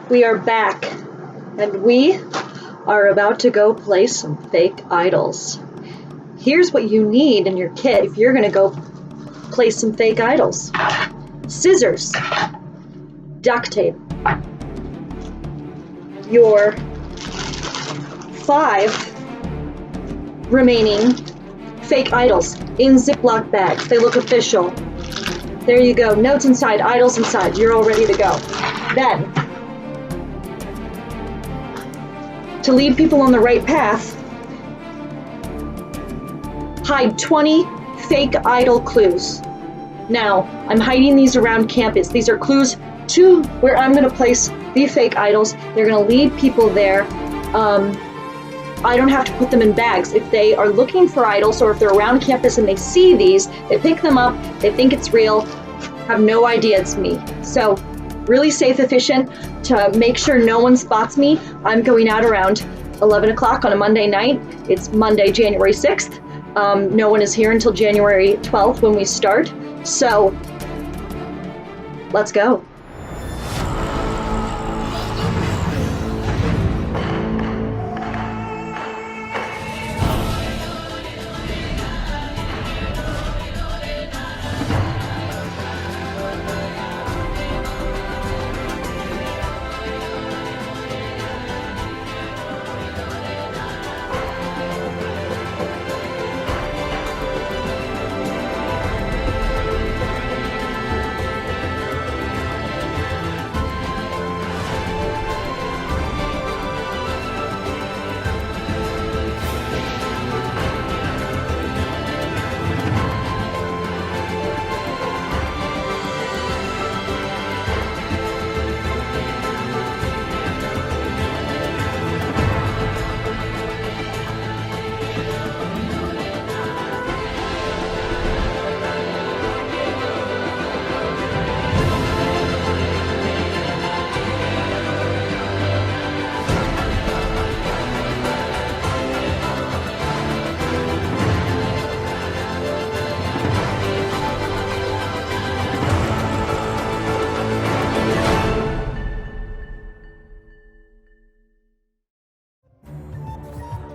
We are back, and we are about to go play some fake idols. Here's what you need in your kit if you're gonna go play some fake idols. Scissors, duct tape, your 5 remaining fake idols in Ziploc bags. They look official. There you go, notes inside, idols inside, you're all ready to go. Then, to lead people on the right path, hide 20 fake idol clues. Now, I'm hiding these around campus. These are clues to where I'm gonna place the fake idols. They're gonna lead people there. I don't have to put them in bags. If they are looking for idols or if they're around campus and they see these, they pick them up, they think it's real, have no idea it's me. So, really safe, efficient. To make sure no one spots me, I'm going out around 11 o'clock on a Monday night. It's Monday, January 6th. No one is here until January 12th when we start. So, let's go.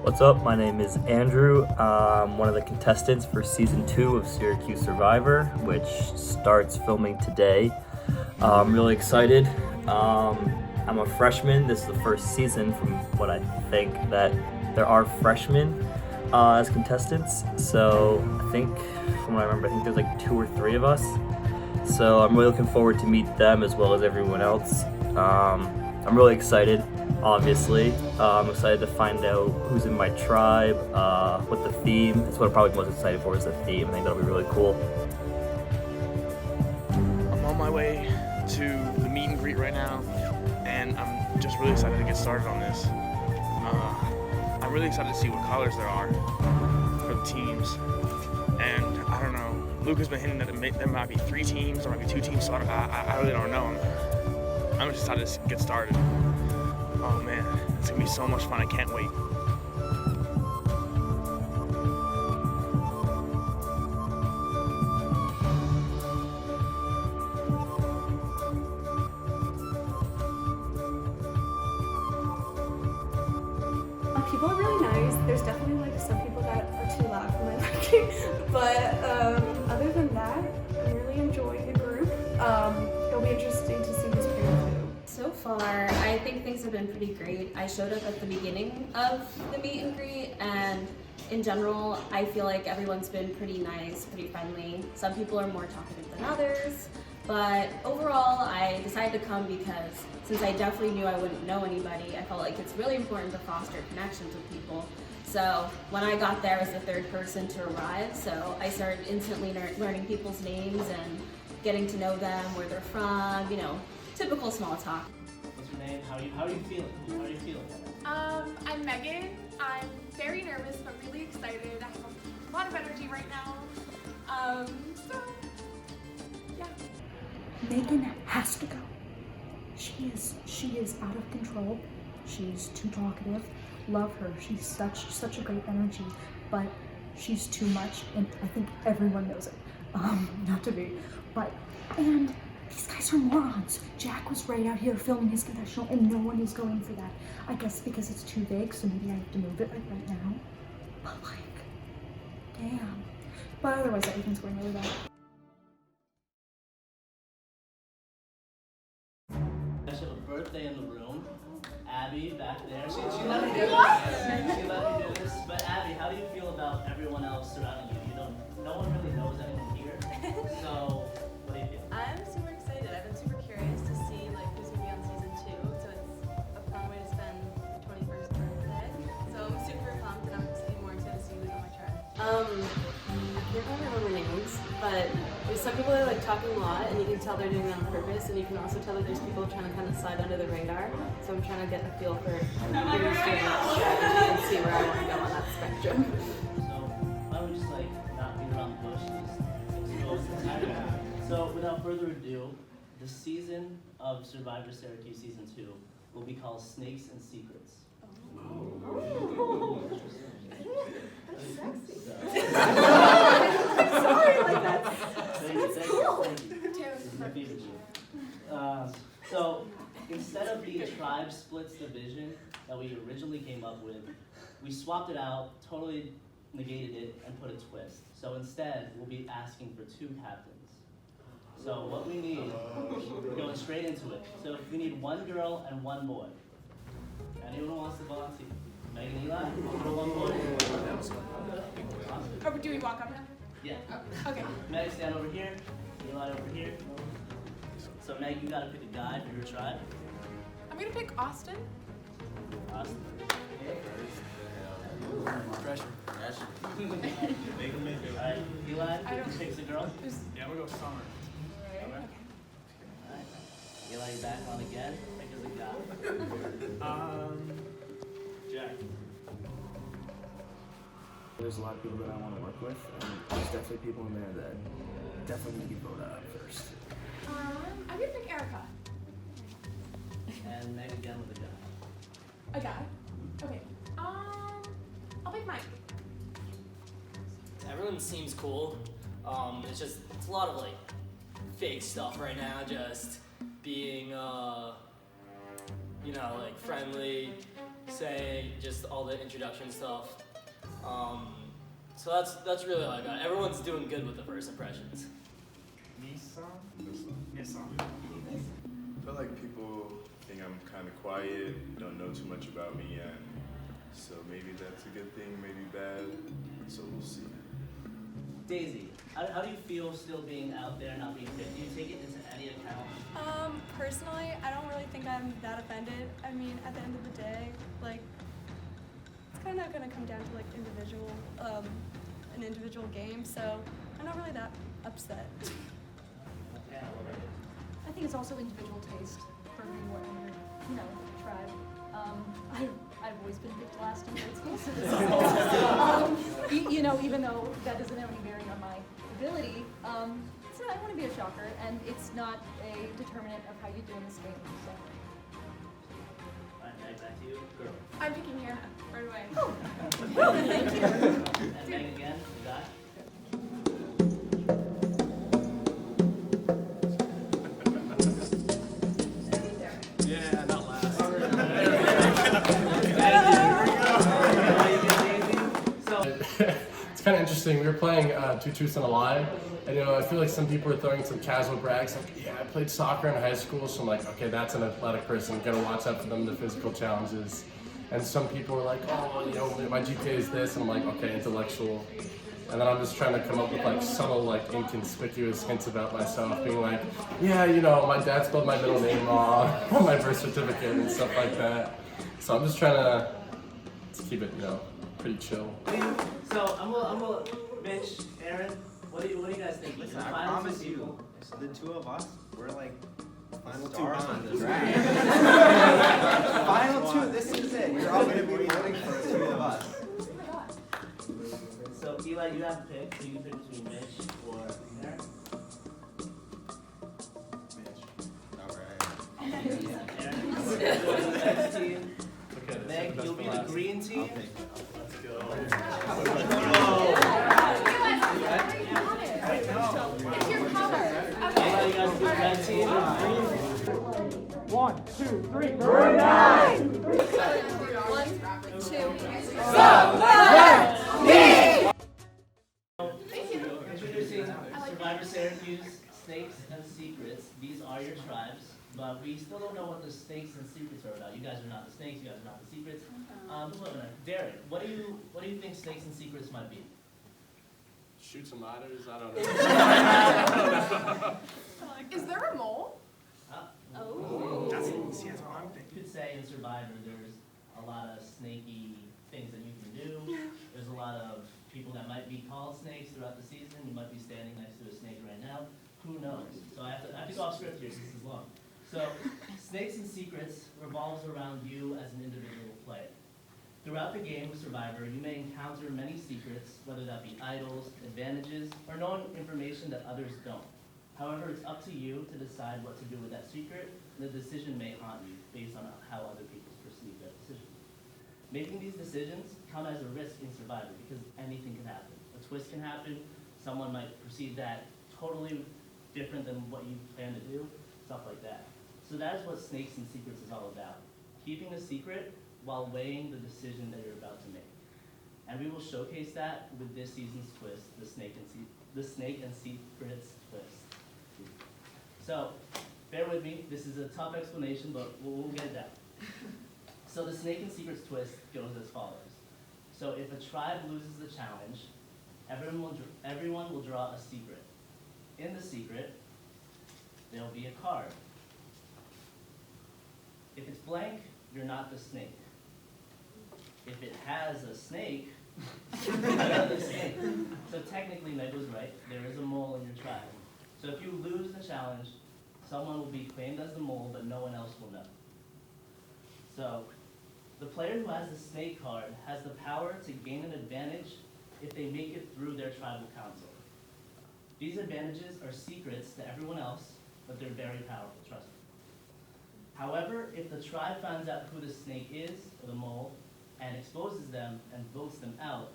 What's up? My name is Andrew. I'm one of the contestants for season 2 of Syracuse Survivor, which starts filming today. I'm really excited. I'm a freshman. This is the first season from what I think that there are freshmen as contestants. So I think, from what I remember, I think there's like 2 or 3 of us. So I'm really looking forward to meet them as well as everyone else. I'm really excited. Obviously, I'm excited to find out who's in my tribe, what the theme. That's what I'm probably most excited for, is the theme. I think that'll be really cool. I'm on my way to the meet and greet right now, and I'm just really excited to get started on this. I'm really excited to see what colors there are for the teams, and I don't know. Luke has been hinting that there might be 3 teams, or might be 2 teams, so I really don't know. I'm just excited to get started. Oh man, it's gonna be so much fun, I can't wait. People are really nice. There's definitely like some people that are too loud for my liking, but other than that, I'm really enjoying the group. It'll be interesting to see who's paired too. So far, I think things have been pretty great. I showed up at the beginning of the meet and greet, and in general, I feel like everyone's been pretty nice, pretty friendly. Some people are more talkative than others, but overall, I decided to come because since I definitely knew I wouldn't know anybody, I felt like it's really important to foster connections with people. So when I got there, I was the 3rd person to arrive, so I started instantly learning people's names and getting to know them, where they're from, you know, typical small talk. What's your name? How are you feeling? How are you feeling? I'm Megan. I'm very nervous but really excited. I have a lot of energy right now. So yeah. Megan has to go. She is out of control. She's too talkative. Love her. She's such a great energy, but she's too much, and I think everyone knows it. Not to be, but and these guys guys are morons. Jack was right out here filming his confessional and no one is going for that. I guess because it's too big, so maybe I have to move it like right now. But like, damn. But otherwise everything's going really well. I should have a birthday in the room. Abby back there. She let me do this. She let me do this. But Abby, how do you feel about everyone else surrounding you? No one really knows anyone here. So what do you feel? I'm super excited. I've been super curious to see like who's gonna be on season 2. So it's a fun way to spend the 21st birthday. So I'm super pumped and I'm more excited to see who's on my tribe. I can't remember my names, but there's some people that are like talking a lot and you can tell they're doing it on purpose, and you can also tell that there's people trying to kind of slide under the radar. So I'm trying to get a feel for who's doing strategy and see where I want to go on that spectrum. So why don't we just like not beat around the bush and just go with the title. So without further ado, the season of Syrvivor Syracuse season 2 will be called Snakes and Secrets. So instead of the tribe splits division that we originally came up with, we swapped it out, totally negated it, and put a twist. So instead, we'll be asking for 2 captains. So what we need, we're going straight into it. So we need 1 girl and 1 boy. Anyone who wants to volunteer? Megan, Eli, 1 boy. Oh, do we walk up now? Yeah. Okay. Meg, stand over here. Eli over here. So Meg, you gotta pick a guy for your tribe. I'm gonna pick Austin. Austin. Pressure. Alright, Eli, picks a girl. Yeah, I'm gonna go Summer. Alright. Eli, you back on again. Pick as a guy. Jack. There's a lot of people that I want to work with, and there's definitely people in there that definitely need to be voted out first. I'm gonna pick Erica. And Meg again with a guy. A guy. Okay. I'll pick Mike. Everyone seems cool. It's a lot of like fake stuff right now, just being like friendly, saying just all the introduction stuff. So that's really all I got. Everyone's doing good with the first impressions. I feel like people think I'm kind of quiet, don't know too much about me yet. So maybe that's a good thing, maybe bad. So we'll see. Daisy, how do you feel still being out there, not being picked? Do you take it into any account? Personally, I don't really think I'm that offended. I mean, at the end of the day, like, it's kind of gonna come down to like an individual game, so I'm not really that upset. Yeah, what about you? I think it's also individual taste for whatever, tribe. I've always been picked last in grade school, so this is even though that doesn't have any bearing on my ability, so I want to be a shocker, and it's not a determinant of how you do in this game, so. Alright, Meg, back to you. Girl. I'm picking you right away. Oh, thank you. And Meg again, the guy. Yeah, not last. It's kind of interesting. We were playing Two Truths and a Lie, and I feel like some people are throwing some casual brags, like, yeah, I played soccer in high school, so I'm like, okay, that's an athletic person. Gotta watch out for them, the physical challenges. And some people are like, oh, my GPA is this, and I'm like, okay, intellectual. And then I'm just trying to come up with like subtle, like inconspicuous hints about myself, being like, yeah, my dad spelled my middle name wrong on my birth certificate and stuff like that. So I'm just trying to keep it, pretty chill. So I'm gonna Mitch, Aaron, what do you guys think? Listen, I promise you, the 2 of us, we're like final stars on this. Final 2, this is it. You're all gonna be voting for the 2 of us. So Eli, you have to pick. So you can pick between Mitch or Aaron. Mitch. Aaron. You'll be the next team. Meg, you'll be the green team. Let's go. It's your color. Eli, you guys do the red team. 1, 2, 3. Room 9! 1, 2. Introducing Syrvivor Syracuse, Snakes and Secrets. These are your tribes, but we still don't know what the snakes and secrets are about. You guys are not the snakes, you guys are not the secrets. Darren, what do you think snakes and secrets might be? Shoot some ladders? I don't know. Is there a mole? Oh. That's what I'm thinking. You could say in Survivor there's a lot of snaky things that you can do. There's a lot of people that might be called snakes throughout the season. You might be standing next to a snake right now. Who knows? So I have to go off script here since this is long. So Snakes and Secrets revolves around you as an individual player. Throughout the game of Survivor, you may encounter many secrets, whether that be idols, advantages, or known information that others don't. However, it's up to you to decide what to do with that secret, and the decision may haunt you based on how other people perceive that decision. Making these decisions come as a risk in Survivor because anything can happen. A twist can happen, someone might perceive that totally different than what you plan to do, stuff like that. So that is what Snakes and Secrets is all about. Keeping a secret while weighing the decision that you're about to make. And we will showcase that with this season's twist, the Snake and Secrets twist. So, bear with me, this is a tough explanation, but we'll get it down. So the Snake and Secrets twist goes as follows. So if a tribe loses the challenge, everyone will draw a secret. In the secret, there will be a card. If it's blank, you're not the snake. If it has a snake, you're the snake. So technically, Meg was right. There is a mole in your tribe. So if you lose the challenge, someone will be claimed as the mole, but no one else will know. So the player who has the snake card has the power to gain an advantage if they make it through their tribal council. These advantages are secrets to everyone else, but they're very powerful, trust me. However, if the tribe finds out who the snake is, or the mole, and exposes them and votes them out,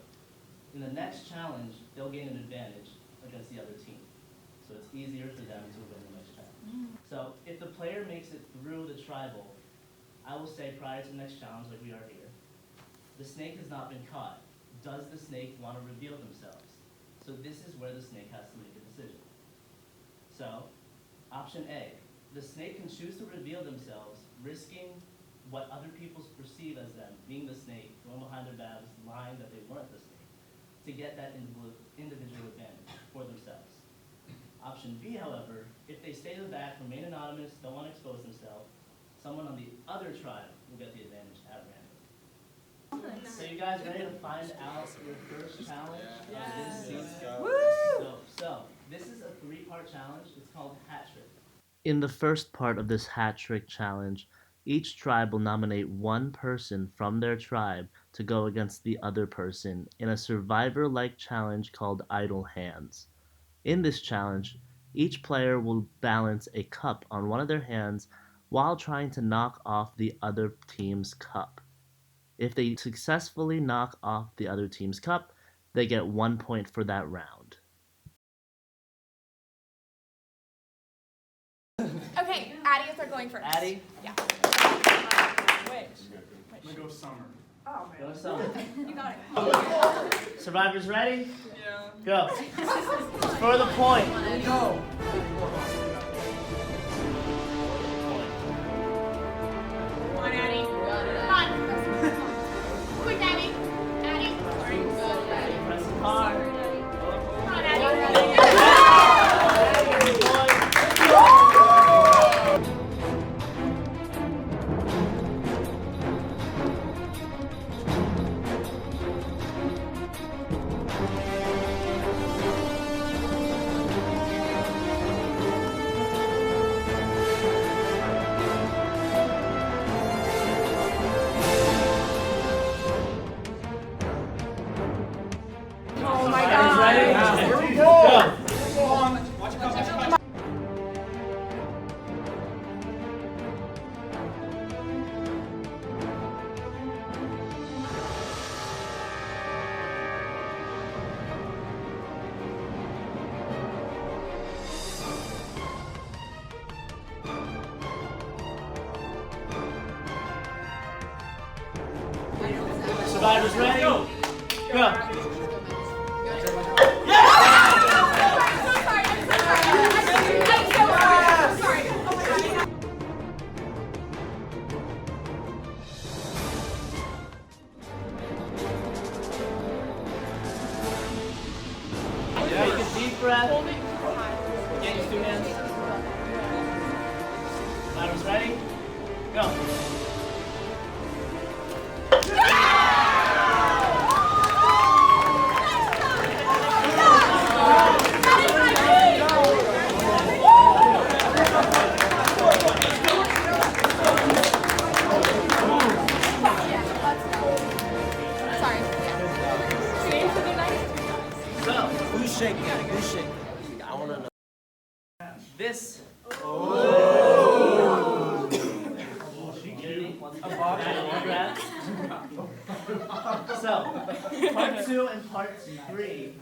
in the next challenge, they'll gain an advantage against the other team. So it's easier for them to win the next challenge. So if the player makes it through the tribal, I will say prior to the next challenge, like we are here, the snake has not been caught. Does the snake want to reveal themselves? So this is where the snake has to make a decision. So, option A, the snake can choose to reveal themselves, risking what other people perceive as them, being the snake, going behind their backs, lying that they weren't the snake, to get that individual advantage for themselves. Option B, however, if they stay in the back, remain anonymous, don't want to expose themselves, someone on the other tribe will get the advantage at random. So you guys ready to find out your first challenge of this season? Woo! So this is a 3-part challenge. It's called Hat Trick. In the first part of this Hat Trick challenge, each tribe will nominate one person from their tribe to go against the other person in a Survivor-like challenge called Idle Hands. In this challenge, each player will balance a cup on one of their hands while trying to knock off the other team's cup. If they successfully knock off the other team's cup, they get 1 point for that round. Okay, Addie is our going first. Addie? Yeah. I'm gonna go Summer. Oh, Go Summer. You got it. Survivors ready? Yeah. Go. For the point. Go. Come on, Addie. Come on. Quick, Addie. Addie. Press hard. Come on, Addie. Survivors ready? Go! Take a deep breath. Get your 2 hands. Survivors ready? Go! Who's shaking? Who's shaking? I want to know. This. So, part 2 and part 3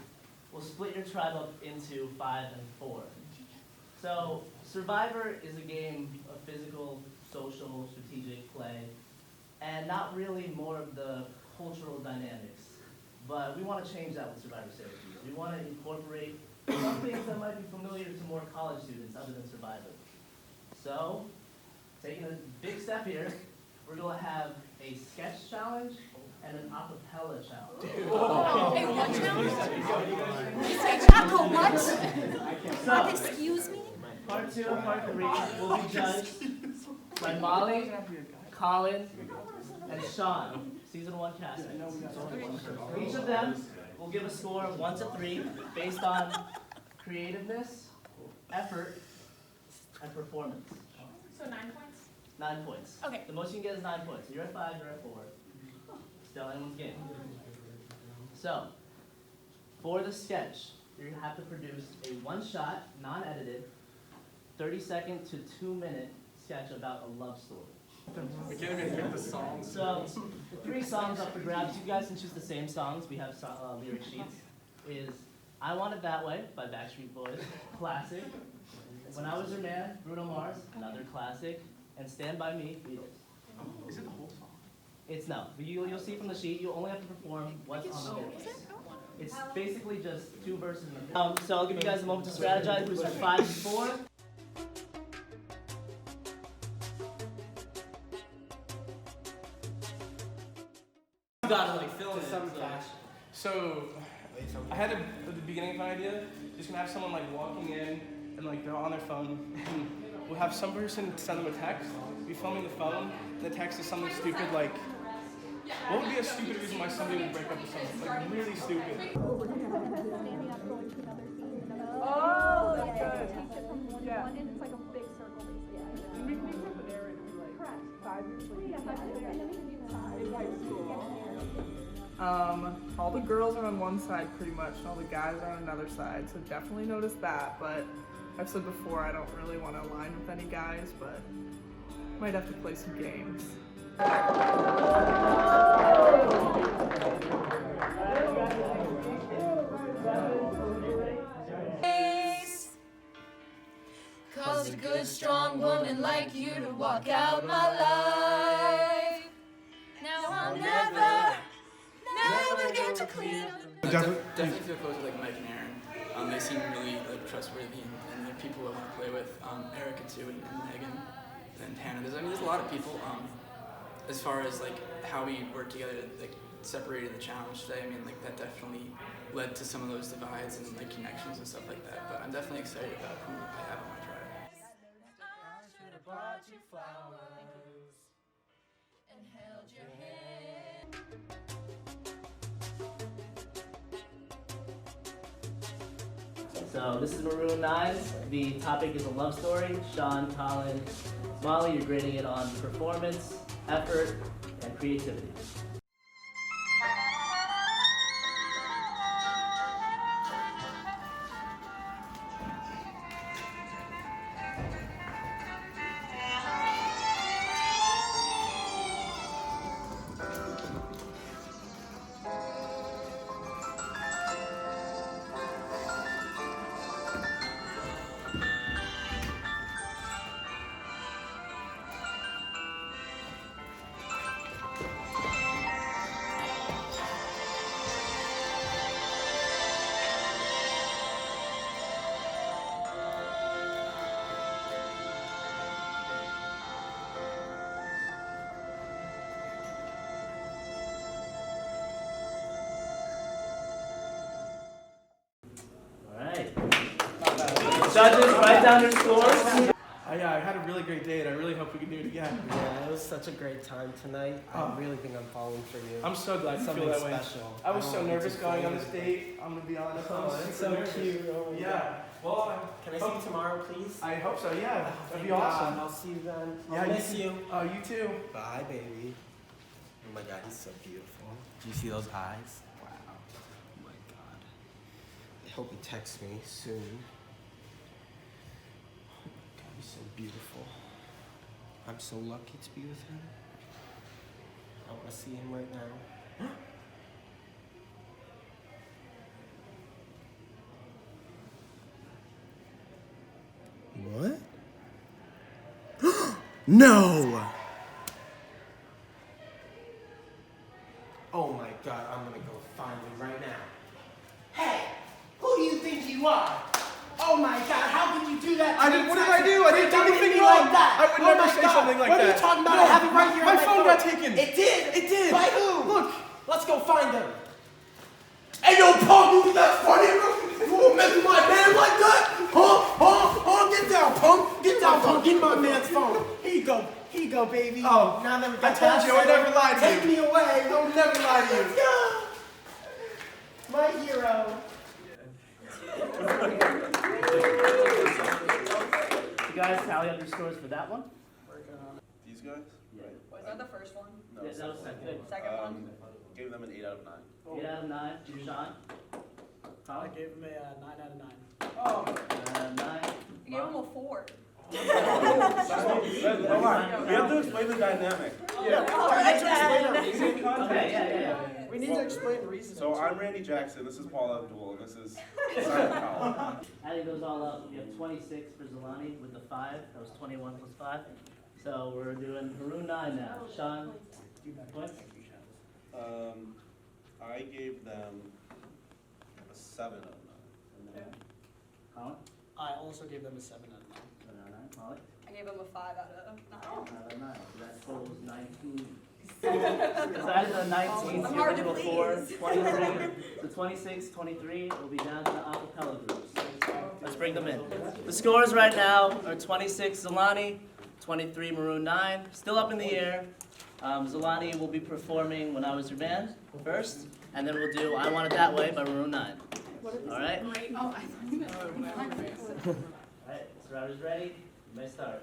will split your tribe up into 5 and 4. So, Survivor is a game of physical, social, strategic play, and not really more of the cultural dynamics. But we want to change that with Syrvivor Syracuse. We want to incorporate some things that might be familiar to more college students other than Survivor. So, taking a big step here, we're going to have a sketch challenge and an acapella challenge. Hey, what challenge? What? So, Excuse me? part 2 and part 3 will be judged by Molly, Colin, and Sean, season 1 casting. Each of them will give a score of 1 to 3 based on creativeness, effort, and performance. So 9 points? 9 points. Okay. The most you can get is 9 points. You're at 5, you're at 4. Still anyone's game. So, for the sketch, you're going to have to produce a one-shot, non-edited, 30-second to 2-minute sketch about a love story. We can't even pick the songs. So, the 3 songs up for grabs, you guys can choose the same songs. We have lyric sheets. Is I Want It That Way by Backstreet Boys, classic. When I Was Your Man, Bruno Mars, another classic. And Stand By Me, Beatles. Is it the whole song? It's no. You'll see from the sheet, you only have to perform what's on the lyrics. It's basically just 2 verses. So I'll give you guys a moment to strategize. Who's at 5 and 4? You gotta like film it. So, I had at the beginning of an idea, just gonna have someone like walking in and like they're on their phone, and we'll have some person send them a text, be filming the phone, and the text is something stupid like, what would be a stupid reason why somebody would break up with someone? Like really stupid. Oh, that's good. Yeah. And it's like a big circle basically. And we can put the narrator like correct. 5 years later. Yeah, 5 years later. And then we can do 5 in high school. All the girls are on one side pretty much, and all the guys are on another side, so definitely notice that. But I've said before, I don't really want to align with any guys, but might have to play some games. Cause a good, strong woman like you to walk out my life. Now I'll never get to clean up. Definitely feel close with like Mike and Aaron. They seem really like trustworthy and they're people I want to play with. Erica too and Megan and Hannah. There's a lot of people. As far as like how we work together, like separated the challenge today. I mean, like that definitely led to some of those divides and like connections and stuff like that. But I'm definitely excited about who I have on my tribe. I should have brought you flowers and held your hand. So this is Maroon 9. The topic is a love story. Sean, Colin, Molly, you're grading it on performance, effort, and creativity. Judges, write down your scores. I had a really great day, and I really hope we can do it again. Yeah, it was such a great time tonight. I really think I'm falling for you. I'm so glad you feel that way. Special. I was so nervous going on this date. I'm gonna be honest. Oh, that's so cute. Oh my yeah. God. Well, can I see you tomorrow, please? I hope so. Yeah, that'd be God. awesome. I'll see you then. Yeah, I'll miss you. Oh, you too. Bye, baby. Oh my God, he's so beautiful. Do you see those eyes? Wow. Oh my God. I hope he texts me soon. Oh my God, he's so beautiful. I'm so lucky to be with him. I want to see him right now. What? No! Oh my God, I'm gonna go find him right now. Hey, who do you think you are? Oh my God, how can you do that? What did I do? I didn't do anything wrong. Like that. I would never say something like that. What are you talking about? No, I have it right here on my my phone got taken. It did. It did. By who? Look. Let's go find him. Hey, yo, punk, you think that's funny? You won't mess with my man like that? Get down, punk. Get down, punk. Get my man's phone. Here you go. Here you go, baby. Oh, now that we I got told that you, I would settled, never lie to you. Take me away. I would never lie to you. Let's go. My hero. You guys tally up your scores for that one? These guys? Yeah. Was that the first one? No, Yeah, that was second. Second one? Gave them an 8 out of 9. 8 out of 9. Sean? I gave him a 9 out of 9. Oh. 9 out of 9. You gave him a 4. We have to explain the dynamic. Okay, yeah. We need to explain the reason. So I'm Randy Jackson, this is Paul Abdul, and this is Simon Powell. Adding those all up, we have 26 for Zolani with the 5. That was 21 plus 5. So we're doing Haroon 9 now. Sean, points? I gave them a 7 out of 9. Colin? I also gave them a 7 out of 9. 7 out of 9. Molly? I gave him a 5 out of 9. 5 out of 9. So that totals 19. So that is a 19. So I'm you're hard to going to go 4, please. 23. So 26, 23 will be down to the acapella groups. Let's bring them in. The scores right now are 26 Zolani, 23 Maroon 9. Still up in the air. Zolani will be performing When I Was Your Man first, and then we'll do I Want It That Way by Maroon 9. All right? Oh, I thought you meant All right, surrounders ready? You may start.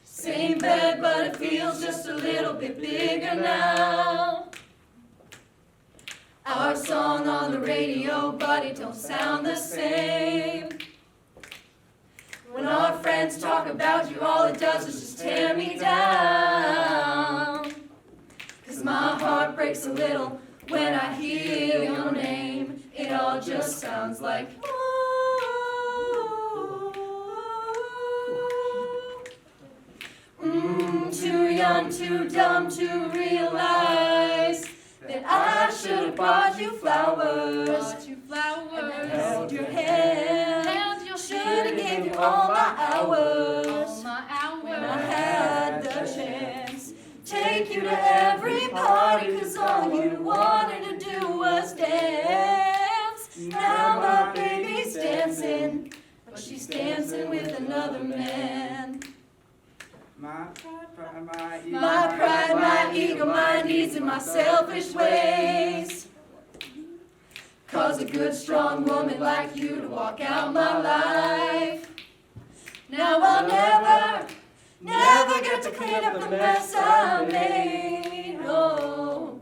Same bed, but it feels just a little bit bigger now. Our song on the radio, but it don't sound the same. When our friends talk about you, all it does is just tear me down. 'Cause my heart breaks a little when I hear your name. It all just sounds like too young, too dumb to realize that I should have bought you flowers. And held your hand. Should have gave you all my hours. When I had the chance. Take you to every party, 'cause all you wanted to do was dance. Now my baby's dancing, but she's dancing with another man. My pride, my ego, my needs, and my selfish ways. Cause a good, strong woman like you to walk out my life. Now I'll never get to clean up the mess I made. Oh,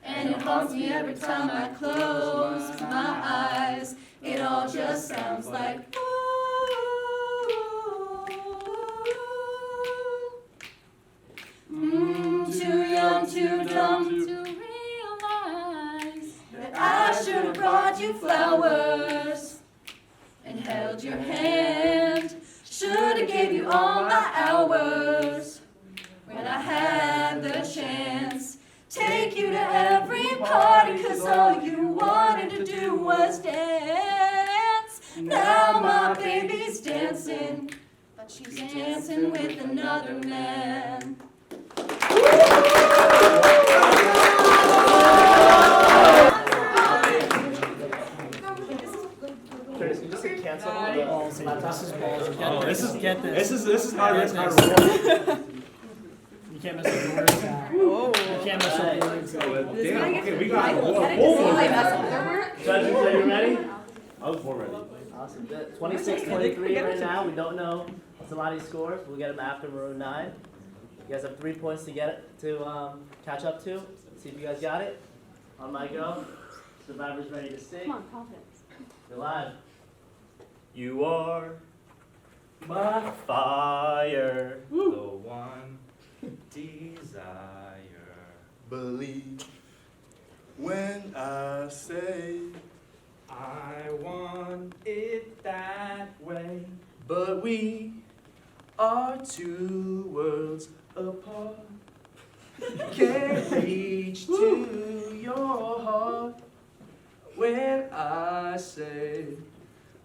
and it haunts me every time I close my eyes. It all just sounds like too young, too dumb to realize that I should have brought you flowers and held your hand. Should have gave you all my hours when I had the chance. Take you to every party, 'cause all you wanted to do was dance. Now my baby's dancing, but she's dancing with another man. Oh, this is Get this is not Get it's not this. rewarding. You can't mess up the words. Oh. You can't mess up the words. Damn. Okay, we got Judges, are you ready? I was born ready. Awesome. 26-23 right now. We don't know Somali's scores. We'll get them after Maroon 9. You guys have 3 points to catch up to. See if you guys got it. On my go. Survivor's ready to sing. Come on, confidence. You're live. You are my fire, the one desire. Believe when I say I want it that way, But we are two worlds apart. Can't reach to your heart when I say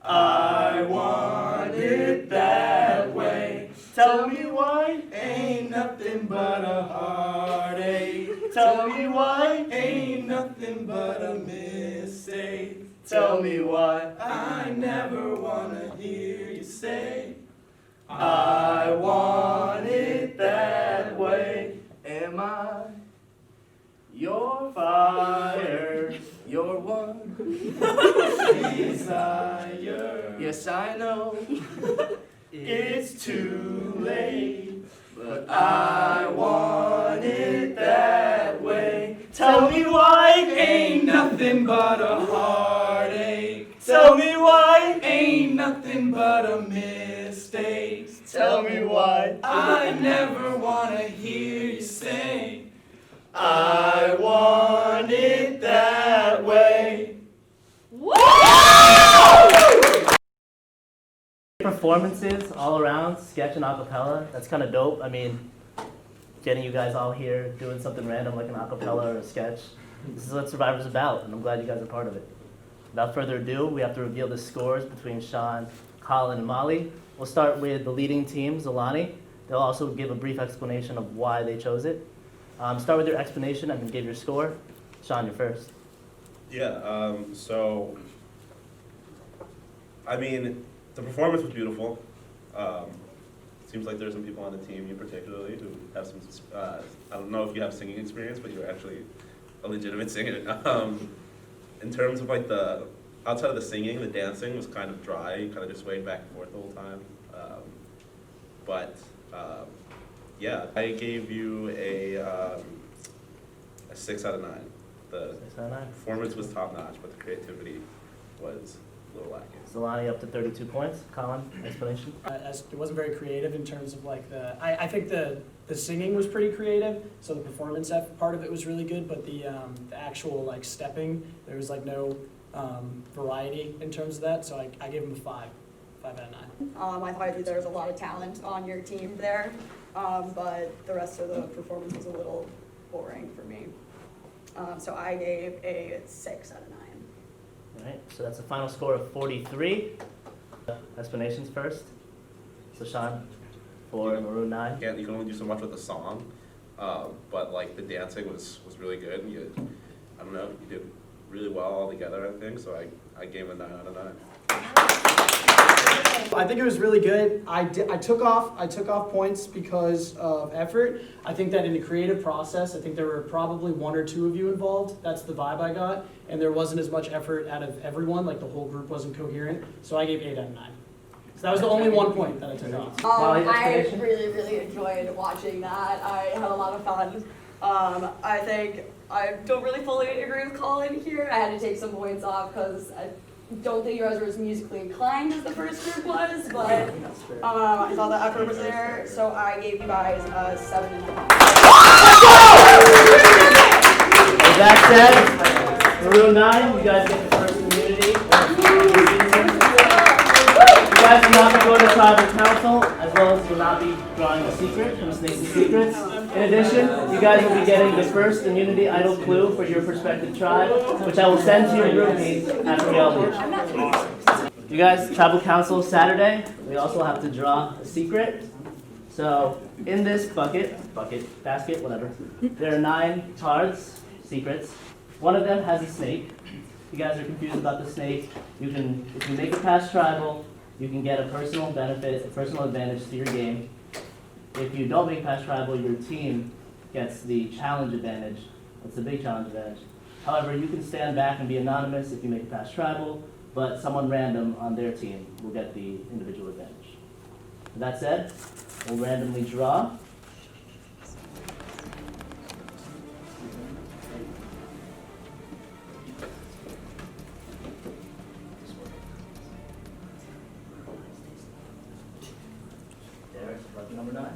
I want it that way. Tell me why ain't nothing but a heartache. Tell me why ain't nothing but a mistake. Tell me why I never wanna hear you say I want it that way. Am I your fire, your one desire? Yes, I know it's too late, but I want it that way. Tell me why ain't nothing but a heartache. Tell me why ain't nothing but a mistake. Tell me why I never wanna hear you say I want it that way. Performances all around, sketch and acapella. That's kind of dope. I mean, getting you guys all here doing something random like an acapella or a sketch. This is what Survivor's about, and I'm glad you guys are part of it. Without further ado, we have to reveal the scores between Sean, Colin, and Molly. We'll start with the leading team, Zolani. They'll also give a brief explanation of why they chose it. Start with your explanation and then give your score. Sean, you're first. Yeah, so, I mean, the performance was beautiful. Seems like there's some people on the team, you particularly, who have some, I don't know if you have singing experience, but you're actually a legitimate singer. In terms of like outside of the singing, the dancing was kind of dry, you kind of just swayed back and forth the whole time. Yeah, I gave you a 6 out of 9. The 6 out of 9. performance was top notch, but the creativity was a little lacking. Zolani up to 32 points. Colin, explanation? As it wasn't very creative in terms of like I think the singing was pretty creative, so the performance part of it was really good, but the actual like stepping, there was like no variety in terms of that, so I gave him a 5 out of 9. I thought there was a lot of talent on your team there, but the rest of the performance was a little boring for me. So I gave a 6 out of 9. All right, so that's a final score of 43. Explanations first. So Sean, for Maroon 9. Yeah, you can only do so much with the song, but like the dancing was really good. I don't know, you did really well all together, I think. So I gave it a 9 out of 9. I think it was really good. I took off points because of effort. I think that in the creative process, I think there were probably 1 or 2 of you involved. That's the vibe I got. And there wasn't as much effort out of everyone, like the whole group wasn't coherent. So I gave 8 out of 9. So that was the only 1 point that I took off. I really enjoyed watching that. I had a lot of fun. I think I don't really fully agree with Colin here. I had to take some points off because I don't think you guys were as musically inclined as the first group was, but I thought the effort was there, so I gave you guys a 7 and a half. With that said, Maroon 9, you guys get the first immunity. You guys will not be going to tribal council, as well as will not be drawing a secret from Snakes and Secrets. In addition, you guys will be getting the first immunity idol clue for your prospective tribe, which I will send to your group mates after we all leave. You guys, tribal council Saturday, we also have to draw a secret. So in this basket, whatever, there are 9 cards, secrets. One of them has a snake. If you guys are confused about the snake, you can make it past tribal, you can get a personal benefit, a personal advantage to your game. If you don't make it past tribal, your team gets the challenge advantage. That's the big challenge advantage. However, you can stand back and be anonymous if you make it past tribal, but someone random on their team will get the individual advantage. With that said, we'll randomly draw. Derek, lucky number 9.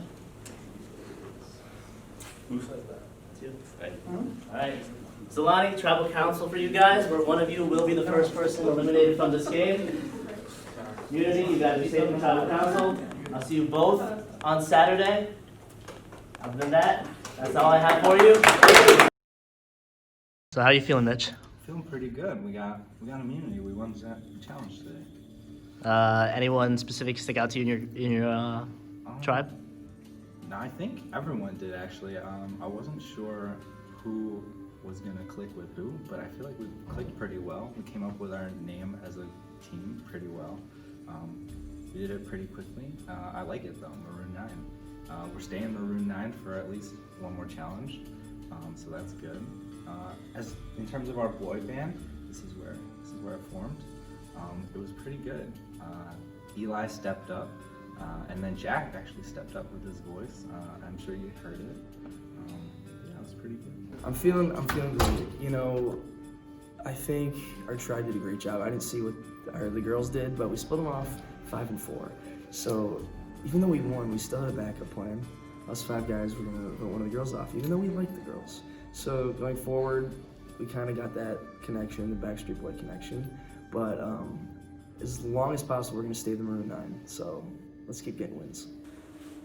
Who said that? That's you. All right. Zolani, tribal council for you guys, where one of you will be the first person eliminated from this game. Unity, you guys be safe in tribal council. I'll see you both on Saturday. Other than that, that's all I have for you. So how are you feeling, Mitch? Feeling pretty good. We got immunity. We won the challenge today. Anyone specific stick out to you in your tribe? No, I think everyone did actually. I wasn't sure who was gonna click with who, but I feel like we clicked pretty well. We came up with our name as a team pretty well. We did it pretty quickly. I like it though, Maroon 9. We're staying Maroon 9 for at least one more challenge, so that's good. As in terms of our boy band, this is where it formed. It was pretty good. Eli stepped up, and then Jack actually stepped up with his voice. I'm sure you heard it. Yeah, it was pretty good. I'm feeling great. You know, I think our tribe did a great job. I didn't see what the girls did, but we split them off 5 and 4. So even though we won, we still had a backup plan. Us 5 guys were gonna vote one of the girls off, even though we liked the girls. So going forward, we kind of got that connection, the Backstreet Boy connection. But as long as possible, we're gonna stay the Maroon 9. So let's keep getting wins.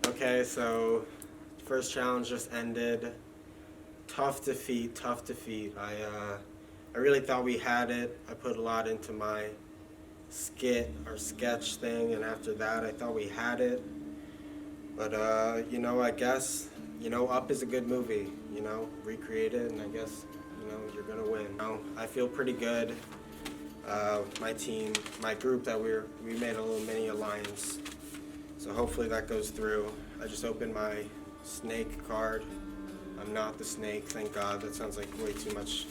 Okay, so first challenge just ended. Tough defeat. I really thought we had it. I put a lot into my skit or sketch thing, and after that I thought we had it. But you know, I guess, you know, Up is a good movie, you know, recreate it, and I guess, you know, you're gonna win. I feel pretty good. My team, my group that we made a little mini alliance, so hopefully that goes through. I just opened my snake card. I'm not the snake, thank God. That sounds like way too much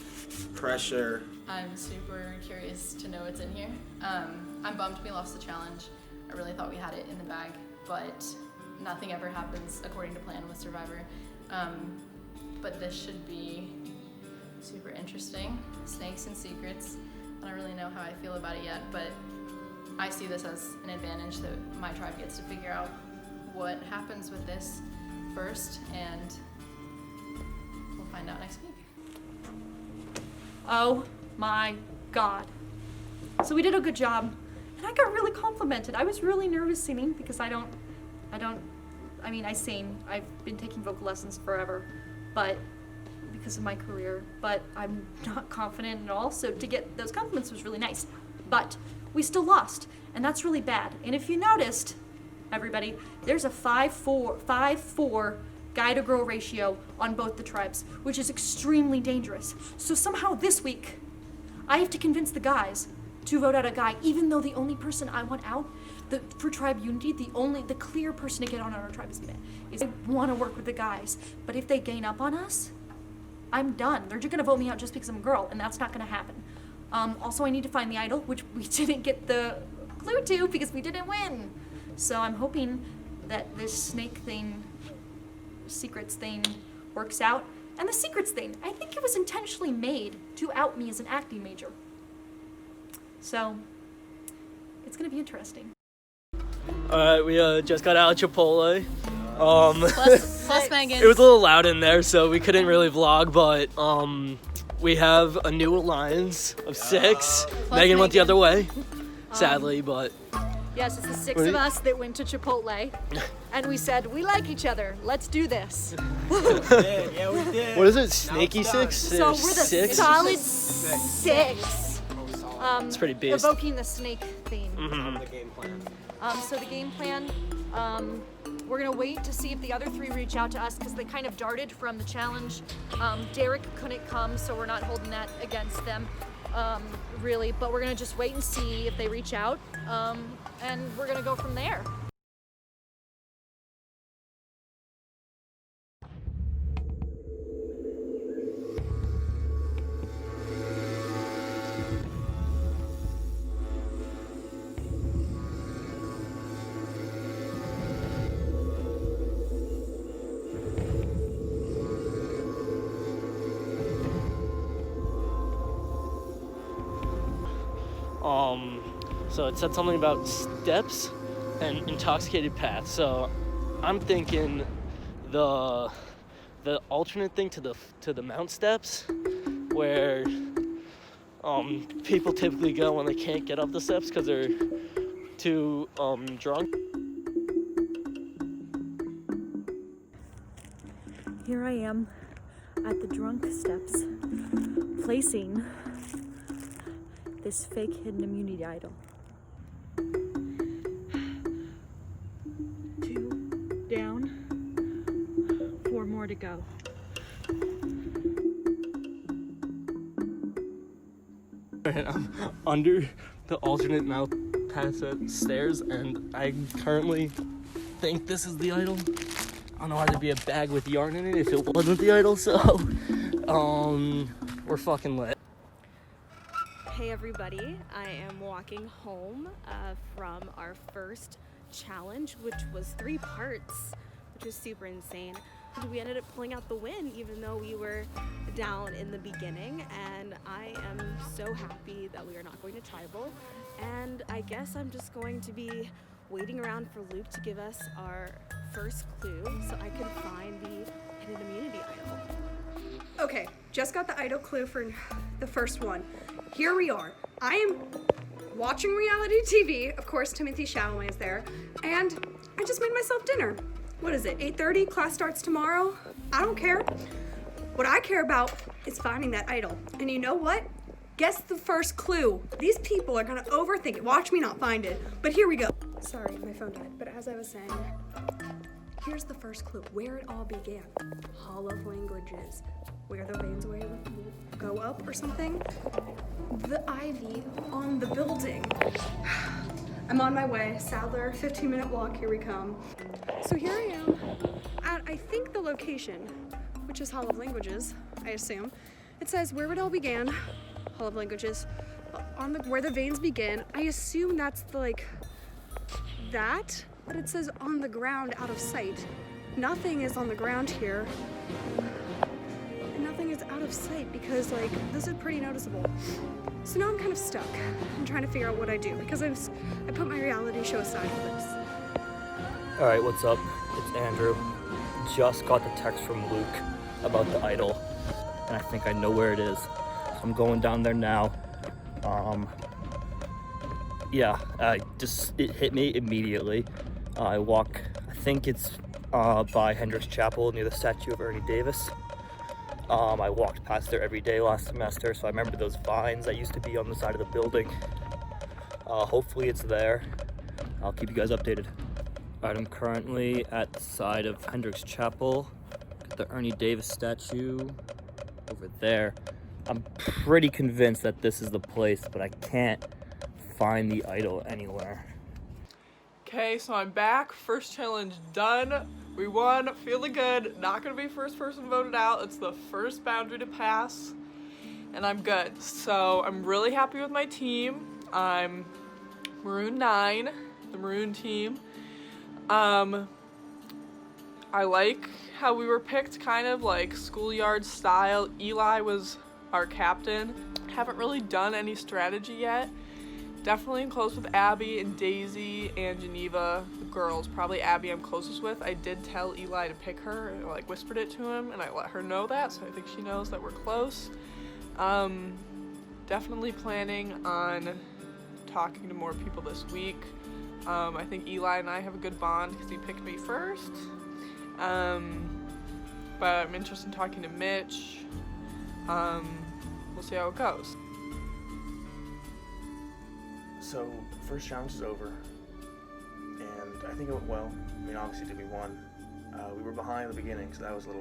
pressure. I'm super curious to know what's in here. I'm bummed we lost the challenge. I really thought we had it in the bag, but nothing ever happens according to plan with Survivor. But this should be super interesting. Snakes and secrets. I don't really know how I feel about it yet, but I see this as an advantage that my tribe gets to figure out what happens with this first, and we'll find out next week. Oh my God. So we did a good job, and I got really complimented. I was really nervous singing because I sing. I've been taking vocal lessons forever, but because of my career, but I'm not confident at all. So to get those compliments was really nice, but we still lost, and that's really bad. And if you noticed, everybody, there's a 5-4 guy to girl ratio on both the tribes, which is extremely dangerous. So somehow this week, I have to convince the guys to vote out a guy, even though the only person I want out, for tribe unity, the clear person to get on our tribe is I want to work with the guys. But if they gain up on us, I'm done. They're just gonna vote me out just because I'm a girl, and that's not gonna happen. Also, I need to find the idol, which we didn't get the clue to because we didn't win. So I'm hoping that this snake thing, secrets thing, works out. And the secrets thing, I think it was intentionally made to out me as an acting major. So it's gonna be interesting. Alright, we just got out of Chipotle. Plus Megan. It was a little loud in there, so we couldn't really vlog, but we have a new alliance of 6. Megan went the other way, sadly, but... Yes, it's the 6 of us that went to Chipotle, and we said, we like each other, let's do this. Yeah, we did. What is it, snaky 6? So we're the solid 6. It's pretty beast. Evoking the snake theme. Mm-hmm. The game plan. So the game plan, we're gonna wait to see if the other 3 reach out to us because they kind of darted from the challenge. Derek couldn't come, so we're not holding that against them, really, but we're gonna just wait and see if they reach out. and we're gonna go from there. So it said something about steps and intoxicated paths. So I'm thinking the alternate thing to the mount steps, where people typically go when they can't get up the steps because they're too drunk. Here I am at the drunk steps, placing this fake hidden immunity idol. 2 down, 4 more to go. I'm under the alternate mouth path stairs, and I currently think this is the idol. I don't know why there'd be a bag with yarn in it if it wasn't the idol, so we're fucking lit. Hey everybody, I am walking home from our first challenge, which was 3 parts, which was super insane. We ended up pulling out the win even though we were down in the beginning, and I am so happy that we are not going to tribal, and I guess I'm just going to be waiting around for Luke to give us our first clue so I can find the hidden immunity idol. Okay, just got the idol clue for the first one. Here we are. I am watching reality TV. Of course, Timothy Chalamet is there. And I just made myself dinner. What is it, 8:30? Class starts tomorrow? I don't care. What I care about is finding that idol. And you know what? Guess the first clue. These people are gonna overthink it. Watch me not find it. But here we go. Sorry, my phone died. But as I was saying, here's the first clue, where it all began. Hall of Languages. Where the veins go up or something. The ivy on the building. I'm on my way. Sadler, 15-minute walk, here we come. So here I am at, I think, the location, which is Hall of Languages, I assume. It says where it all began, Hall of Languages, on the where the veins begin. I assume that's the, like, that, but it says on the ground out of sight. Nothing is on the ground here. And nothing is out of sight because, like, this is pretty noticeable. So now I'm kind of stuck. I'm trying to figure out what I do because I put my reality show aside for this. All right, what's up? It's Andrew. Just got the text from Luke about the idol, and I think I know where it is. So I'm going down there now. Yeah, it hit me immediately. I think it's by Hendricks Chapel near the statue of Ernie Davis. I walked past there every day last semester, so I remember those vines that used to be on the side of the building. Hopefully it's there. I'll keep you guys updated. All right, I'm currently at the side of Hendricks Chapel. Got the Ernie Davis statue over there. I'm pretty convinced that this is the place, but I can't find the idol anywhere. Okay, so I'm back. First challenge done. We won. Feeling good. Not gonna be first person voted out. It's the first boundary to pass, and I'm good. So I'm really happy with my team. I'm Maroon 9, the Maroon team. I like how we were picked kind of like schoolyard style. Eli was our captain. Haven't really done any strategy yet. Definitely close with Abby and Daisy and Geneva, the girls. Probably Abby I'm closest with. I did tell Eli to pick her, and like whispered it to him, and I let her know that, so I think she knows that we're close. Definitely planning on talking to more people this week. I think Eli and I have a good bond because he picked me first. But I'm interested in talking to Mitch. We'll see how it goes. So, first challenge is over, and I think it went well. I mean, obviously, we won. We were behind in the beginning, so that was a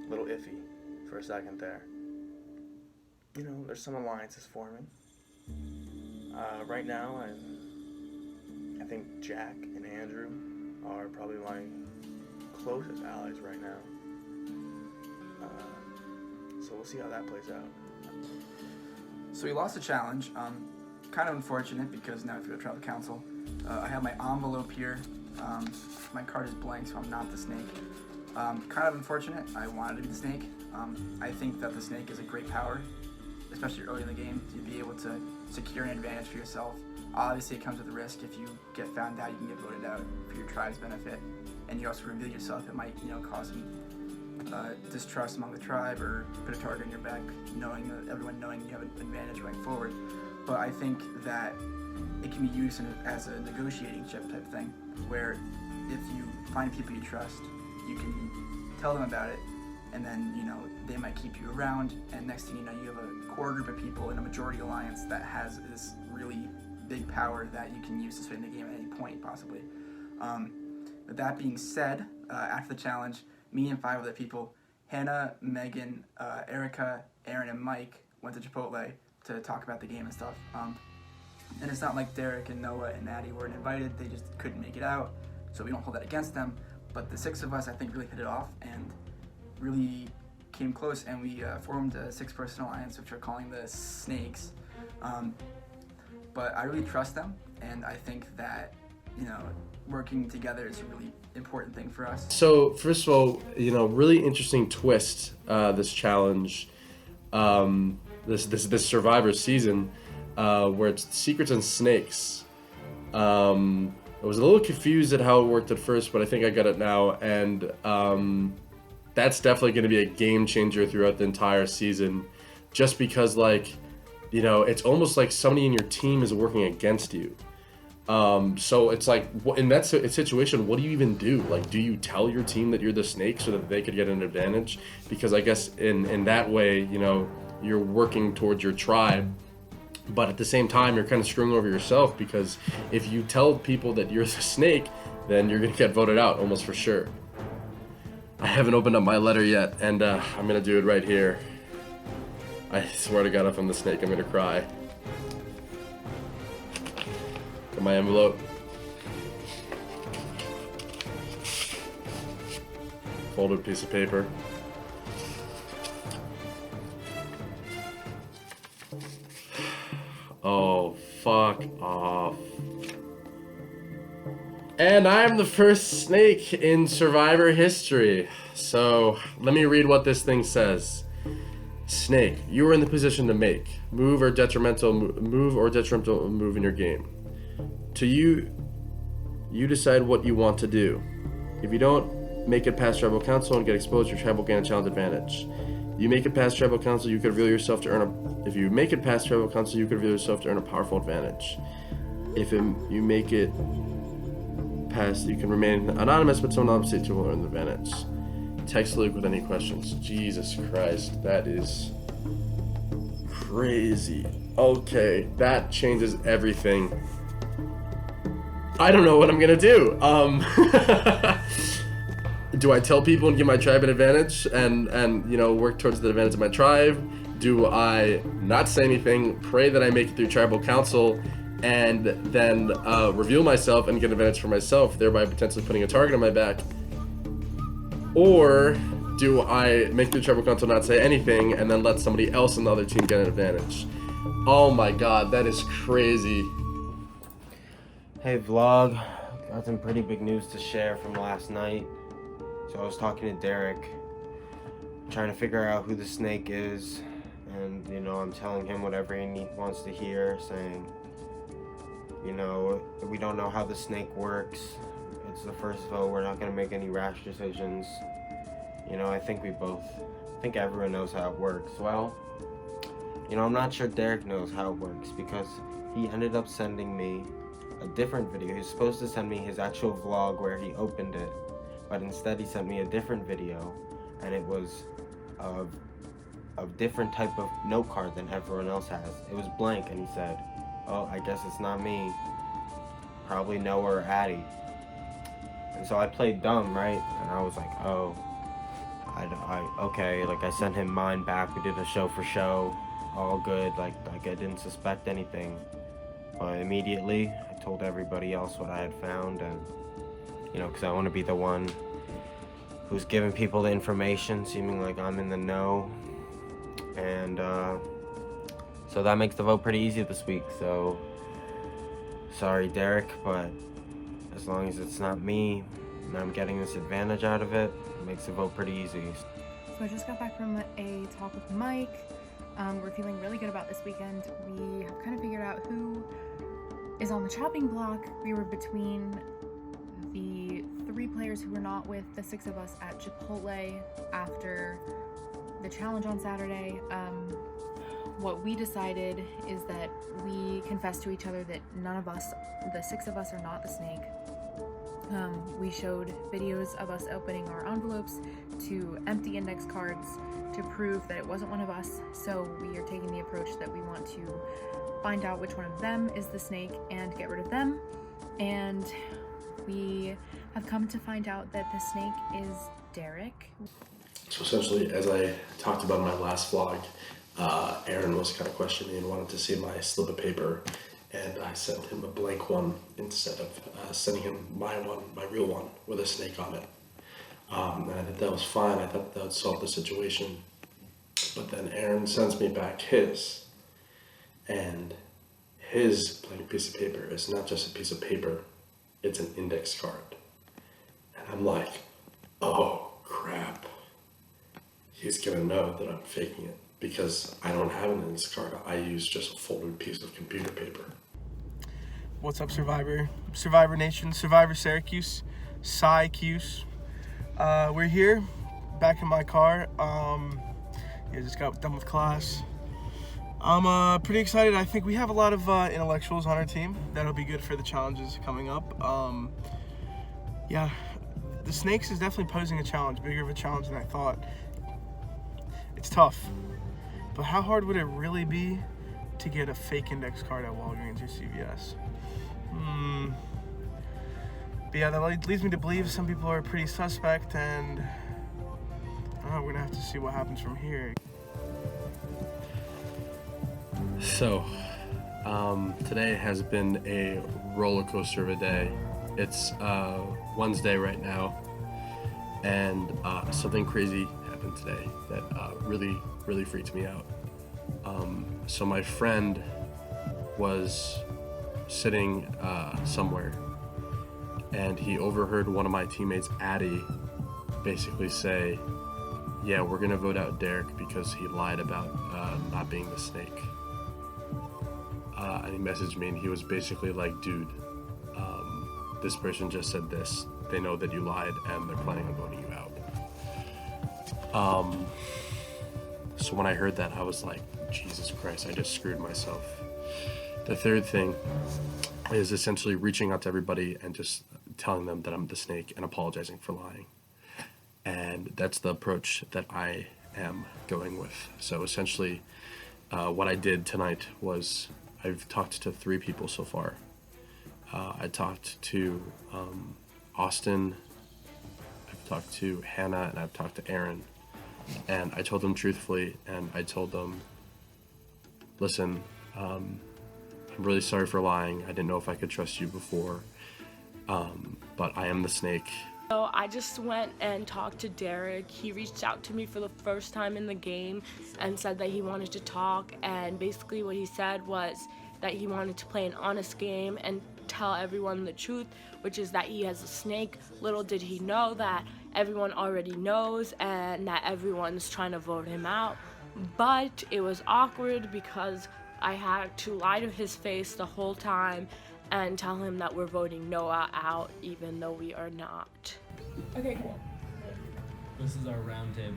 little iffy for a second there. You know, there's some alliances forming. Right now, I think Jack and Andrew are probably my closest allies right now. So we'll see how that plays out. So we lost the challenge. Kind of unfortunate because now I have to go to tribal council. I have my envelope here. My card is blank, so I'm not the snake. Kind of unfortunate. I wanted to be the snake. I think that the snake is a great power, especially early in the game, to be able to secure an advantage for yourself. Obviously, it comes with a risk. If you get found out, you can get voted out for your tribe's benefit, and you also reveal yourself. It might, cause some distrust among the tribe or put a target on your back, everyone knowing you have an advantage going forward. But I think that it can be used as a negotiating chip type thing, where if you find people you trust, you can tell them about it, and then they might keep you around, and next thing you know, you have a core group of people in a majority alliance that has this really big power that you can use to sway the game at any point, possibly. With that being said, after the challenge, me and 5 other people, Hannah, Megan, Erica, Aaron, and Mike, went to Chipotle to talk about the game and stuff. And it's not like Derek and Noah and Addie weren't invited, they just couldn't make it out, so we don't hold that against them. But the 6 of us, I think, really hit it off and really came close, and we formed a 6-person alliance, which we're calling the Snakes. But I really trust them, and I think that, working together is a really important thing for us. So first of all, really interesting twist, this challenge, this Survivor season, where it's secrets and snakes. I was a little confused at how it worked at first, but I think I got it now, and that's definitely going to be a game changer throughout the entire season, just because it's almost like somebody in your team is working against you. So it's like, in that situation, what do you even do? Like, do you tell your team that you're the snake so that they could get an advantage? Because I guess in that way, you're working towards your tribe, but at the same time, you're kind of screwing over yourself, because if you tell people that you're the snake, then you're gonna get voted out almost for sure. I haven't opened up my letter yet, and I'm gonna do it right here. I swear to God, if I'm the snake, I'm gonna cry. Got my envelope. Folded piece of paper. Oh, fuck off. And I'm the first snake in Survivor history. So let me read what this thing says. Snake, you are in the position to make move or detrimental move in your game. To you decide what you want to do. If you don't make it past tribal council and get exposed, your tribe will gain a challenge advantage. You make it past tribal council, you could reveal yourself to earn a. If you make it past tribal council, you could reveal yourself to earn a powerful advantage. If you make it past, you can remain anonymous, but someone opposite you will earn the advantage. Text Luke with any questions. Jesus Christ, that is crazy. Okay, that changes everything. I don't know what I'm gonna do. Do I tell people and give my tribe an advantage and work towards the advantage of my tribe? Do I not say anything, pray that I make it through tribal council, and then reveal myself and get advantage for myself, thereby potentially putting a target on my back? Or do I make the tribal council not say anything and then let somebody else in the other team get an advantage? Oh my God, that is crazy. Hey vlog, got some pretty big news to share from last night. So I was talking to Derek, trying to figure out who the snake is, and I'm telling him whatever he wants to hear, saying, we don't know how the snake works. It's the first vote, we're not gonna make any rash decisions. I think everyone knows how it works. Well, I'm not sure Derek knows how it works, because he ended up sending me a different video. He was supposed to send me his actual vlog where he opened it, but instead he sent me a different video, and it was of different type of note card than everyone else has. It was blank, and he said, oh, I guess it's not me. Probably Noah or Addie. And so I played dumb, right? And I was like, oh, okay, I sent him mine back. We did a show for show, all good, like I didn't suspect anything. But immediately, I told everybody else what I had found, and, you know, because I want to be the one who's giving people the information, seeming like I'm in the know. And so that makes the vote pretty easy this week. So, sorry, Derek, but as long as it's not me and I'm getting this advantage out of it, it makes the vote pretty easy. So I just got back from a talk with Mike. We're feeling really good about this weekend. We have kind of figured out who is on the chopping block. We were between the 3 players who were not with the 6 of us at Chipotle after the challenge on Saturday. What we decided is that we confessed to each other that none of us, the 6 of us, are not the snake. We showed videos of us opening our envelopes to empty index cards to prove that it wasn't one of us. So we are taking the approach that we want to find out which one of them is the snake and get rid of them. And we have come to find out that the snake is Derek. So essentially, as I talked about in my last vlog, Aaron was kind of questioning and wanted to see my slip of paper, and I sent him a blank one instead of sending him my real one with a snake on it. And I thought that was fine. I thought that would solve the situation. But then Aaron sends me back his, and his blank piece of paper is not just a piece of paper, it's an index card. And I'm like, oh crap. He's gonna know that I'm faking it because I don't have an index card. I use just a folded piece of computer paper. What's up, Survivor? Survivor Nation, Syrvivor Syracuse, Syracuse. We're here, back in my car. Yeah, just got done with class. I'm pretty excited. I think we have a lot of intellectuals on our team. That'll be good for the challenges coming up. Yeah, the snakes is definitely posing a challenge, bigger of a challenge than I thought. It's tough, but how hard would it really be to get a fake index card at Walgreens or CVS? But yeah, that leads me to believe some people are pretty suspect, and we're gonna have to see what happens from here. So, today has been a roller coaster of a day. It's Wednesday right now, and something crazy happened today that really freaked me out. So my friend was sitting somewhere, and he overheard one of my teammates, Addie, basically say, yeah, we're gonna vote out Derek because he lied about not being the snake. And he messaged me, and he was basically like, dude, this person just said this. They know that you lied, and they're planning on voting you out. So when I heard that, I was like, Jesus Christ, I just screwed myself. The third thing is essentially reaching out to everybody and just telling them that I'm the snake and apologizing for lying. And that's the approach that I am going with. So essentially, what I did tonight was I've talked to 3 people so far. I talked to Austin, I've talked to Hannah, and I've talked to Aaron. And I told them truthfully, and I told them, listen, I'm really sorry for lying. I didn't know if I could trust you before, but I am the snake. So I just went and talked to Derek. He reached out to me for the first time in the game and said that he wanted to talk, and basically what he said was that he wanted to play an honest game and tell everyone the truth, which is that he has a snake. Little did he know that everyone already knows and that everyone's trying to vote him out. But it was awkward because I had to lie to his face the whole time and tell him that we're voting Noah out, even though we are not. Okay, cool. This is our round table.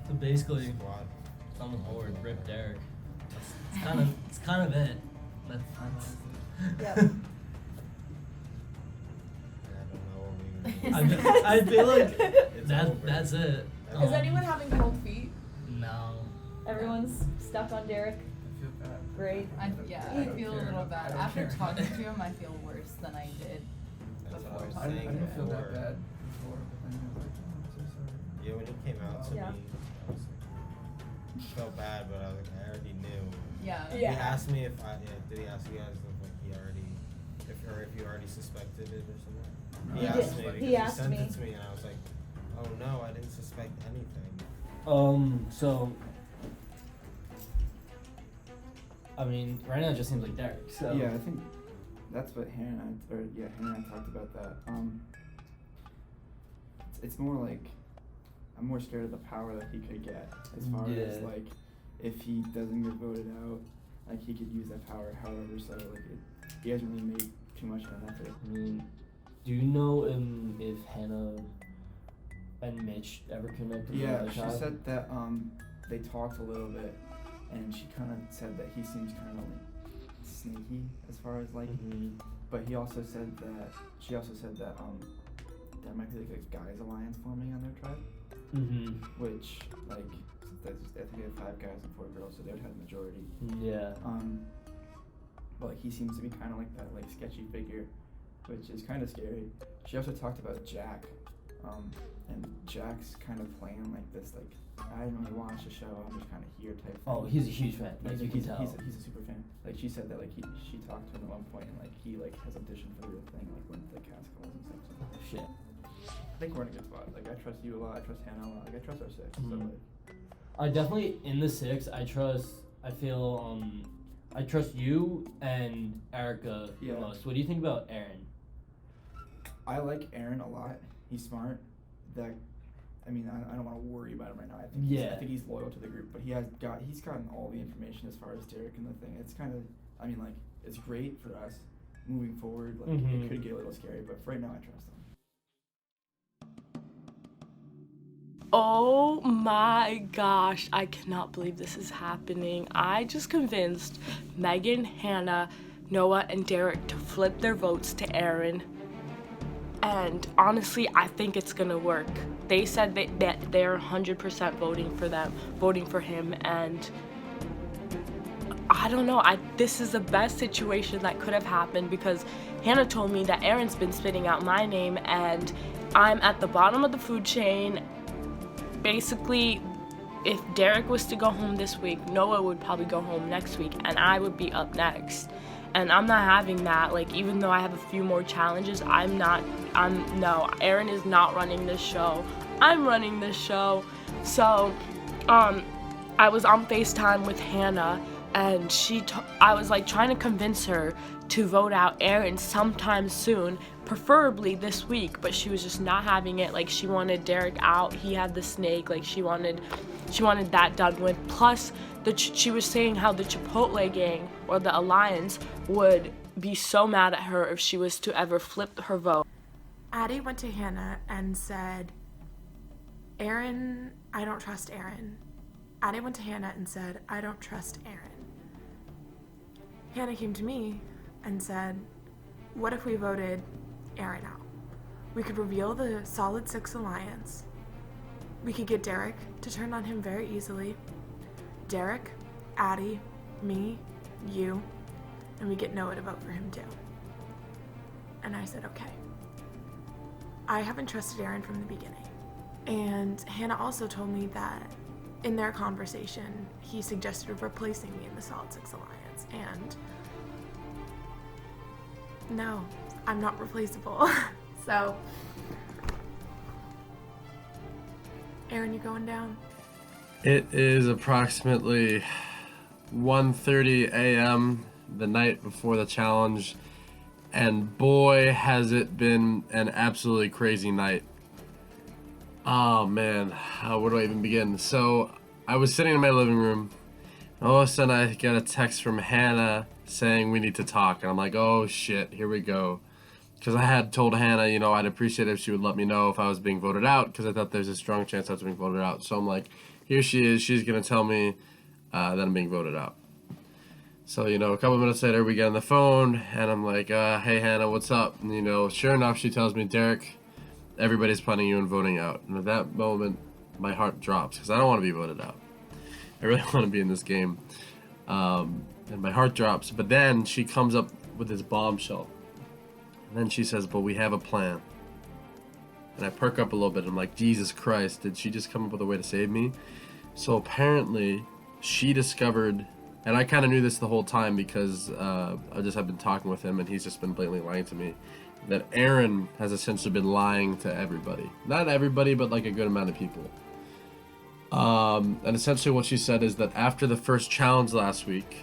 So basically, it's on the board, Rip Derek. It's kind of it. Yep. I feel like that's it. Is anyone having cold feet? No. Everyone's stuck on Derek. I feel bad. Great. I feel a little bad. After talking to him, I feel worse than I did before I talking to him. didn't feel that bad before, but then I was like, oh, I'm so sorry. Yeah, when he came out to me, I was like, felt bad, but I was like, I already knew. Yeah. He asked me if did he ask you guys if like he already, if you already suspected it or something? He asked me because he sent it to me, and I was like, oh no, I didn't suspect anything. So, I mean, right now it just seems like Derek. So yeah, I think that's what Hannah and I talked about that. It's more like I'm more scared of the power that he could get as far as like if he doesn't get voted out, like he could use that power however. So like he hasn't really made too much of an effort. I mean, do you know if Hannah and Mitch ever connected? Yeah, she said that they talked a little bit, and she kind of said that he seems kind of like sneaky as far as like, but she also said that there might be like a guys alliance forming on their tribe, which like I think they have 5 guys and 4 girls, so they would have the majority. Yeah. But like he seems to be kind of like that like sketchy figure, which is kind of scary. She also talked about Jack, and Jack's kind of playing like this like I didn't really watch the show, I'm just kind of here type thing. Oh, he's a huge fan. Like you can tell. He's a super fan. Like she said that like she talked to him at one point and like he like has auditioned for the real thing like when the cast calls and stuff. So. Shit. I think we're in a good spot. Like I trust you a lot. I trust Hannah a lot. Like I trust our 6. So like. I definitely in the 6. I feel I trust you and Erica the most. What do you think about Aaron? I like Aaron a lot. He's smart. I don't want to worry about him right now. I think he's loyal to the group, but he's gotten all the information as far as Derek and the thing. It's kind of, it's great for us moving forward. Like it could get a little scary, but for right now, I trust him. Oh my gosh, I cannot believe this is happening. I just convinced Megan, Hannah, Noah, and Derek to flip their votes to Aaron. And honestly, I think it's gonna work. They said that they're 100% voting for him, and I don't know, this is the best situation that could have happened because Hannah told me that Aaron's been spitting out my name and I'm at the bottom of the food chain. Basically, if Derek was to go home this week, Noah would probably go home next week and I would be up next. And I'm not having that. Like, even though I have a few more challenges, no, Aaron is not running this show. I'm running this show. So, I was on FaceTime with Hannah and I was like trying to convince her to vote out Aaron sometime soon, preferably this week, but she was just not having it. Like, she wanted Derek out. He had the snake. Like, she wanted that done with. Plus, she was saying how the Chipotle gang or the Alliance would be so mad at her if she was to ever flip her vote. Addie went to Hannah and said, Aaron, I don't trust Aaron. Addie went to Hannah and said, I don't trust Aaron. Hannah came to me and said, what if we voted Aaron out? We could reveal the Solid 6 Alliance. We could get Derek to turn on him very easily. Derek, Addie, me, you, and we get Noah to vote for him too. And I said, okay. I haven't trusted Aaron from the beginning. And Hannah also told me that in their conversation, he suggested replacing me in the Solid 6 Alliance. And no, I'm not replaceable. So, Aaron, you going down? It is approximately 1:30 a.m. the night before the challenge, and boy has it been an absolutely crazy night. Oh man, where do I even begin? So I was sitting in my living room, and all of a sudden I get a text from Hannah saying we need to talk, and I'm like, oh shit, here we go. Because I had told Hannah, I'd appreciate it if she would let me know if I was being voted out, because I thought there's a strong chance I was being voted out. So I'm like, here she is, she's going to tell me that I'm being voted out. So, a couple minutes later, we get on the phone, and I'm like, hey, Hannah, what's up? And, sure enough, she tells me, Derek, everybody's planning you and voting out. And at that moment, my heart drops, because I don't want to be voted out. I really want to be in this game. And my heart drops. But then she comes up with this bombshell. And then she says, but we have a plan. And I perk up a little bit. I'm like, Jesus Christ, did she just come up with a way to save me? So apparently, she discovered, and I kind of knew this the whole time because I just have been talking with him and he's just been blatantly lying to me, that Aaron has essentially been lying to everybody. Not everybody, but like a good amount of people. And essentially what she said is that after the first challenge last week,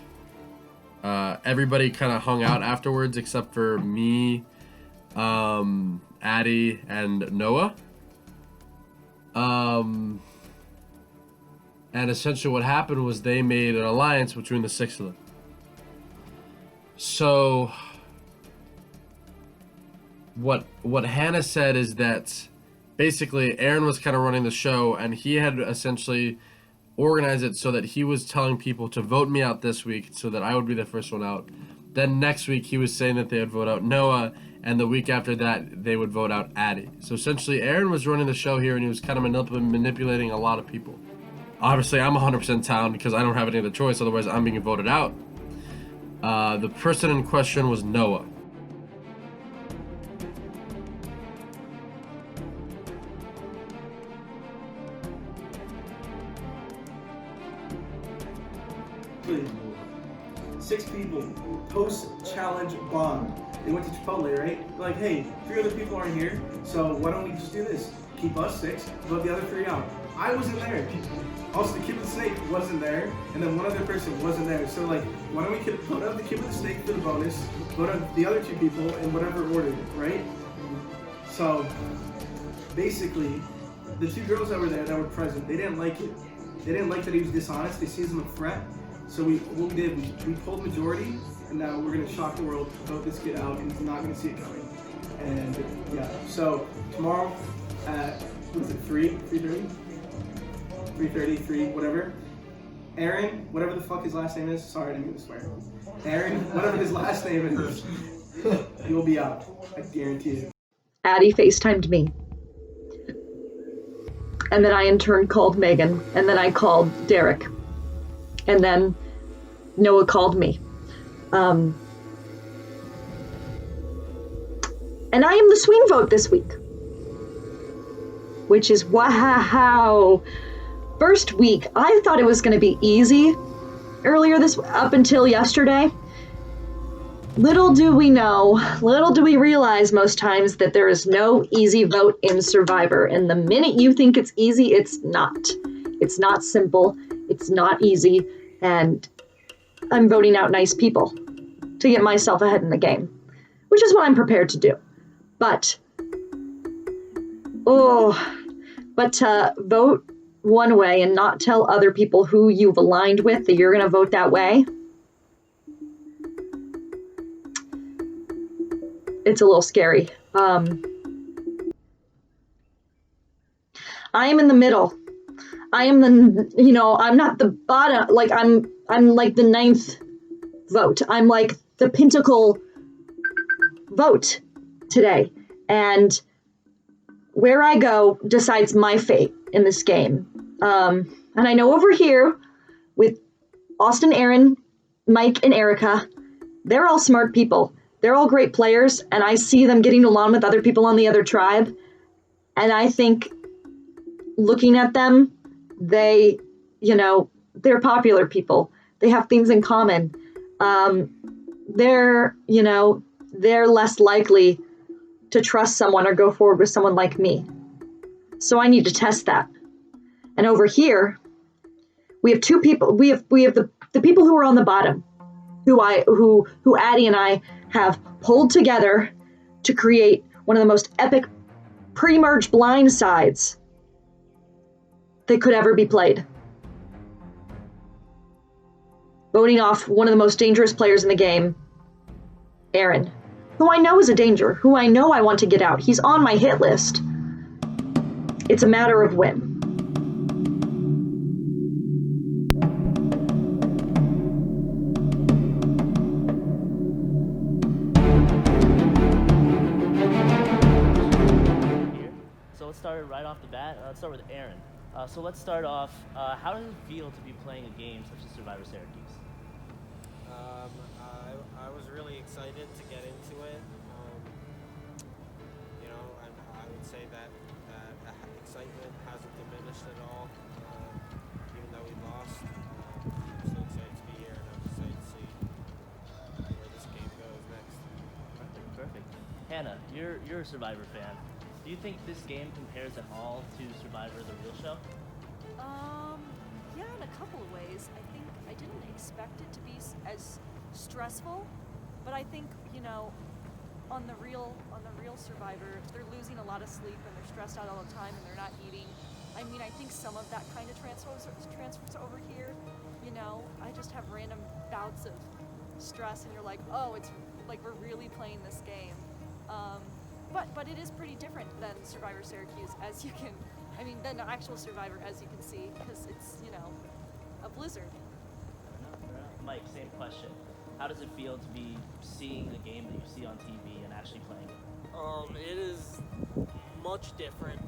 everybody kind of hung out afterwards except for me, Addie, and Noah. And essentially what happened was they made an alliance between the 6 of them. So what Hannah said is that basically Aaron was kind of running the show and he had essentially organized it so that he was telling people to vote me out this week so that I would be the first one out. Then next week he was saying that they would vote out Noah, and the week after that they would vote out Addie. So essentially Aaron was running the show here and he was kind of manipulating a lot of people. Obviously I'm 100% down because I don't have any other choice, otherwise I'm being voted out. The person in question was Noah. Six people post-challenge bond. They went to Chipotle, right? They're like, hey, 3 other people aren't here, so why don't we just do this? Keep us 6, vote the other 3 out. I wasn't there. Also, the kid with the snake wasn't there, and then one other person wasn't there. So like, why don't we vote out the kid with the snake for the bonus, vote out the other 2 people in whatever order, right? So basically, the 2 girls that were there that were present, they didn't like it. They didn't like that he was dishonest. They see him a threat. So what we did, we pulled majority, and now we're gonna shock the world, vote this kid out, and he's not gonna see it coming. And yeah, so tomorrow at, what is it, 3:30, whatever. Aaron, whatever the fuck his last name is, sorry, I didn't mean to swear. Aaron, whatever his last name is, he will be out, I guarantee it. Addie FaceTimed me. And then I in turn called Megan, and then I called Derek. And then Noah called me. And I am the swing vote this week. Which is wow. First week, I thought it was going to be easy up until yesterday. Little do we realize most times that there is no easy vote in Survivor. And the minute you think it's easy, it's not. It's not simple. It's not easy. And I'm voting out nice people to get myself ahead in the game, which is what I'm prepared to do. But to vote one way and not tell other people who you've aligned with that you're going to vote that way, it's a little scary. I am in the middle. I am I'm not the bottom, like I'm like the 9th vote. I'm like the pinnacle vote today. And where I go decides my fate in this game. And I know over here with Austin, Aaron, Mike, and Erica, they're all smart people. They're all great players, and I see them getting along with other people on the other tribe. And I think looking at them, they're popular people. They have things in common. They're less likely to trust someone or go forward with someone like me. So I need to test that. And over here, we have 2 people. We have the people who are on the bottom, who Addie and I have pulled together to create one of the most epic pre-merge blindsides that could ever be played. Voting off one of the most dangerous players in the game, Aaron, who I know is a danger, who I know I want to get out. He's on my hit list. It's a matter of when. So let's start right off the bat. Let's start with Aaron. So let's start off. How does it feel to be playing a game such as Syrvivor Syracuse? I was really excited to get into it. I would say that excitement hasn't diminished at all. Even Hannah, you're a Survivor fan. Do you think this game compares at all to Survivor the real show? Yeah, in a couple of ways. I think I didn't expect it to be as stressful, but I think, you know, on the real Survivor, they're losing a lot of sleep and they're stressed out all the time and they're not eating. I mean, I think some of that kind of transfers over here. You know, I just have random bouts of stress and you're like, oh, it's like we're really playing this game. But it is pretty different than Survivor Syracuse, as you can, I mean, than the actual Survivor, as you can see, because it's, you know, a blizzard. Mike, same question. How does it feel to be seeing a game that you see on TV and actually playing it? It is much different.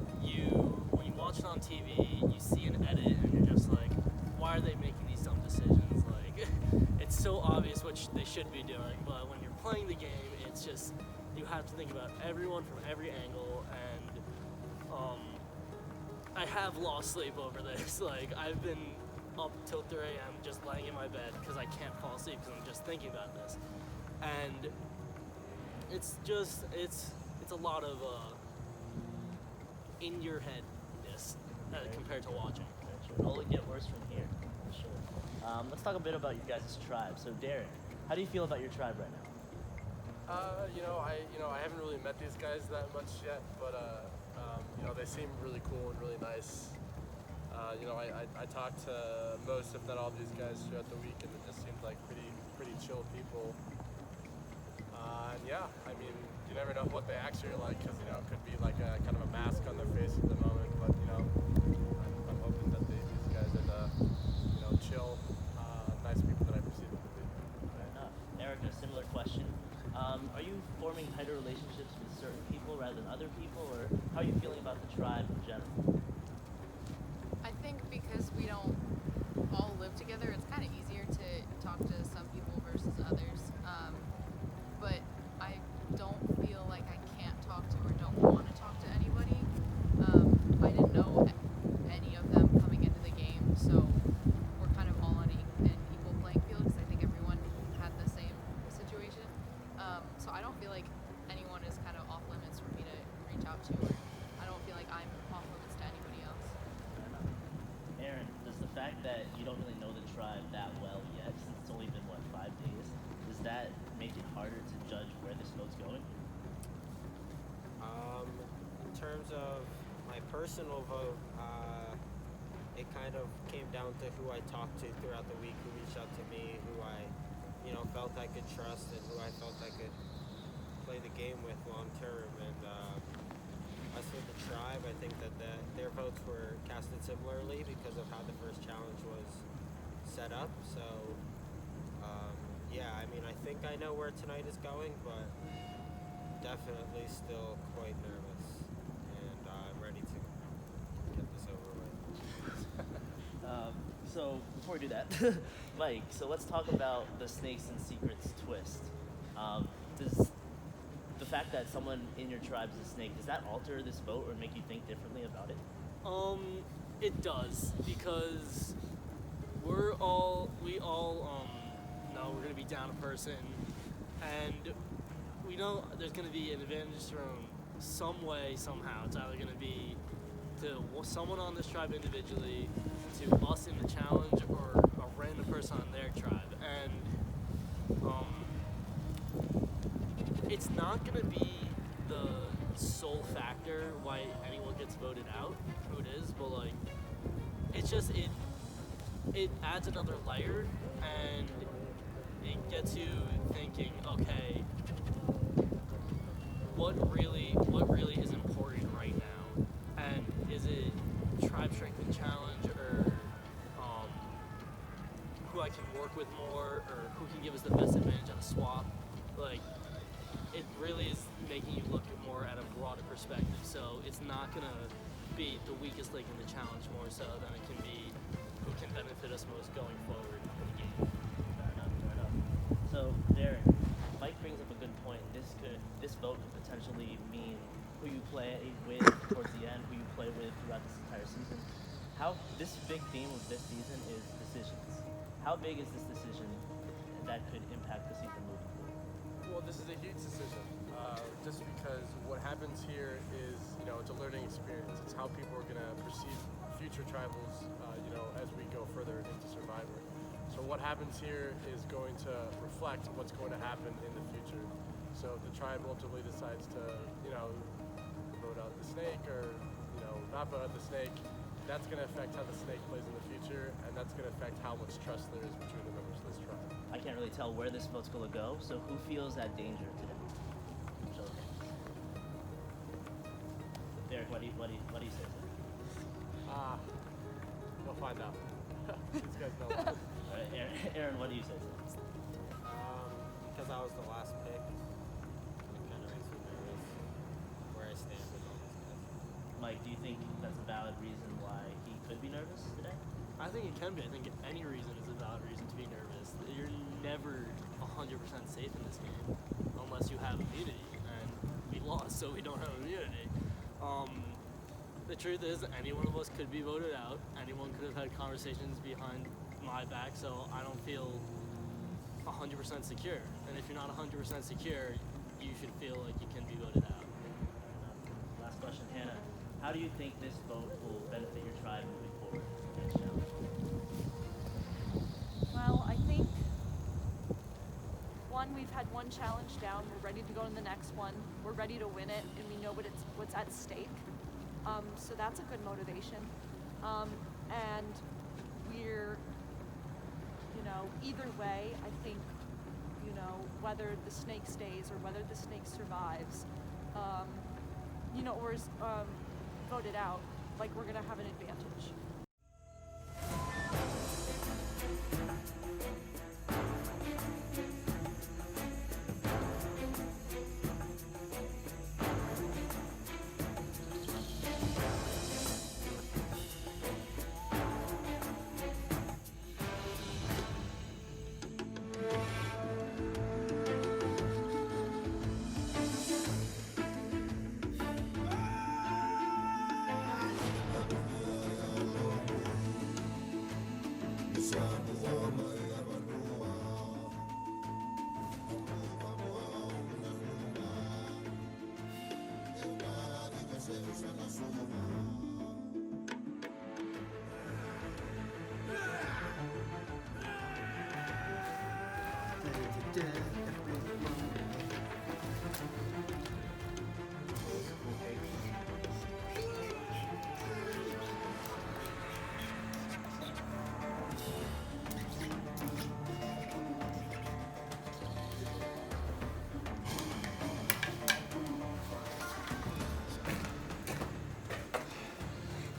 When you watch it on TV, you see an edit and you're just like, why are they making these dumb decisions? Like, it's so obvious what they should be doing, but when you're playing the game, it's just, you have to think about everyone from every angle, and I have lost sleep over this. Like, I've been up till 3 a.m. just laying in my bed because I can't fall asleep because I'm just thinking about this. And it's a lot of in your headness compared to watching. It'll only get worse from here, for sure. Let's talk a bit about your guys' tribe. So Derek, how do you feel about your tribe right now? I haven't really met these guys that much yet, but they seem really cool and really nice. I talked to most, if not all, of these guys throughout the week, and it just seemed like pretty chill people. And yeah, I mean, you never know what they actually are like, because it could be like a kind of a mask on their face at the moment. But I'm hoping that these guys are chill, nice people that I perceive them to be. Fair enough. Erica, similar question. Are you forming tighter relationships with certain people rather than other people, or how are you feeling about the tribe in general? I think because we don't all live together, it's kind of easier to talk to some people versus others. But I don't feel like I can't talk to or don't want to talk to anybody. I didn't know any of them coming into the game, so we're kind of all on an equal playing field because I think everyone had the same situation. So I don't feel like anyone is kind of off limits for me to reach out to, or I don't feel like I'm off limits to anybody else. Aaron, does the fact that you don't really know the tribe that well yet, since it's only been, 5 days, does that make it harder to judge where this vote's going? In terms of my personal vote, it kind of came down to who I talked to throughout the week, who reached out to me, who I, felt I could trust, and who I felt I could play the game with long term. And as for the tribe, I think that their votes were casted similarly because of how the first challenge was set up. So, yeah, I mean, I think I know where tonight is going, but definitely still quite nervous, and I'm ready to get this over with. So before we do that, Mike, so let's talk about the Snakes and Secrets twist. Does the fact that someone in your tribe is a snake, does that alter this vote or make you think differently about it? It does, because we all know we're gonna be down a person, and we know there's gonna be an advantage thrown some way, somehow. It's either gonna be to someone on this tribe individually, to us in the challenge, or a random person on their tribe. And it's not gonna be the sole factor why anyone gets voted out, who it is, but it's just it adds another layer, and it gets you thinking, okay, what really is important right now, and is it tribe strength and challenge, or who I can work with more, or who can give us the best advantage on a swap? It really is making you look more at a broader perspective. So it's not gonna be the weakest link in the challenge more so than it can be who can benefit us most going forward in the game. Fair enough. So Derek, Mike brings up a good point. This vote could potentially mean who you play with towards the end, who you play with throughout this entire season. This big theme of this season is decisions. How big is this decision that could impact the season moving forward? Well, this is a huge decision, just because because what happens here is, it's a learning experience. It's how people are going to perceive future tribals, as we go further into Survivor. So what happens here is going to reflect what's going to happen in the future. So if the tribe ultimately decides to, vote out the snake or, not vote out the snake, that's going to affect how the snake plays in the future, and that's going to affect how much trust there is between the members of this tribe. I can't really tell where this vote's gonna go, so who feels that danger today? Show of hands. Derek, what do you say? We'll find out. These guys know. Alright, Aaron, what do you say? Because I was the last pick, it kind of makes me nervous where I stand with all these guys. Mike, do you think that's a valid reason why he could be nervous today? I think it can be. I think any reason is a valid reason to be nervous. You're never 100% safe in this game unless you have immunity, and we lost, so we don't have immunity. The truth is, any one of us could be voted out. Anyone could have had conversations behind my back, so I don't feel 100% secure. And if you're not 100% secure, you should feel like you can be voted out. Last question, Hannah. How do you think this vote will benefit your tribe moving forward next challenge? Well, I think we've had one challenge down. We're ready to go to the next one. We're ready to win it, and we know what's at stake. So that's a good motivation. And we're, either way, I think, whether the snake stays or whether the snake survives, or is voted out, like, we're gonna have an advantage.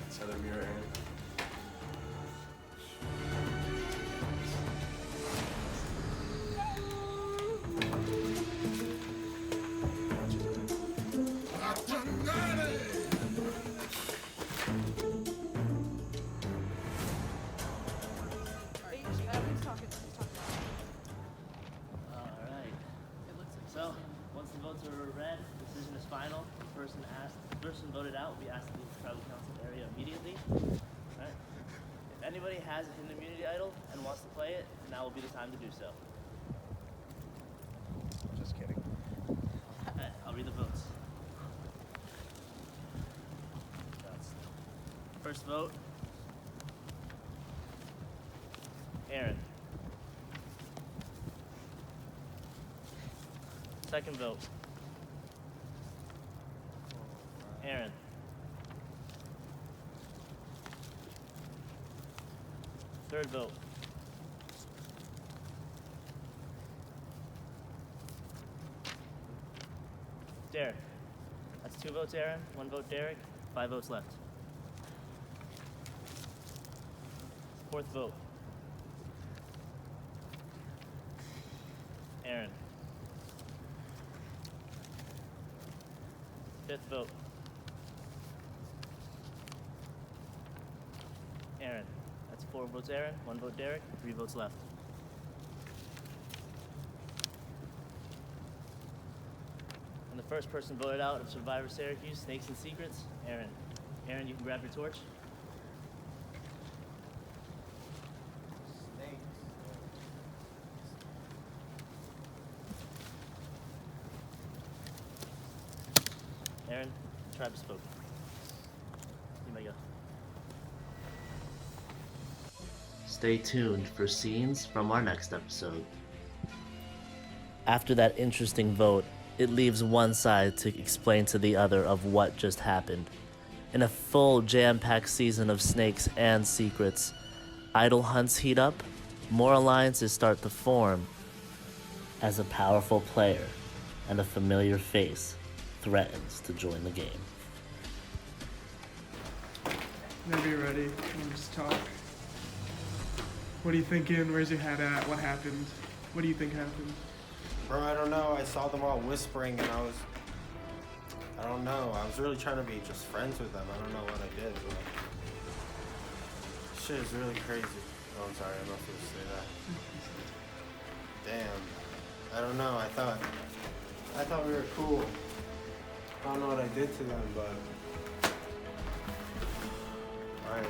It's either me or Aaron. Alright. So, once the votes are read, decision is final. The person voted out will be asked to leave the tribal council area immediately. Alright. If anybody has a hidden immunity idol and wants to play it, now will be the time to do so. Just kidding. Alright, I'll read the votes. First vote, Aaron. Second vote, Aaron. Third vote, Derek. That's 2 votes, Aaron. 1 vote, Derek. 5 votes left. Fourth vote, Aaron. Fifth vote, Aaron. That's 4 votes, Aaron. 1 vote, Derek. 3 votes left. And the first person voted out of Syrvivor Syracuse, Snakes and Secrets, Aaron. Aaron, you can grab your torch. Aaron, tribe spoke. You may go. Stay tuned for scenes from our next episode. After that interesting vote, it leaves one side to explain to the other of what just happened. In a full jam-packed season of snakes and secrets, idle hunts heat up, more alliances start to form, as a powerful player and a familiar face threatens to join the game. Whenever you're ready, we'll just talk. What are you thinking? Where's your head at? What happened? What do you think happened? Bro, I don't know. I saw them all whispering and I don't know. I was really trying to be just friends with them. I don't know what I did, but shit is really crazy. Oh, I'm sorry. I'm not supposed to say that. Damn. I don't know. I thought we were cool. I don't know what I did to them, but alright.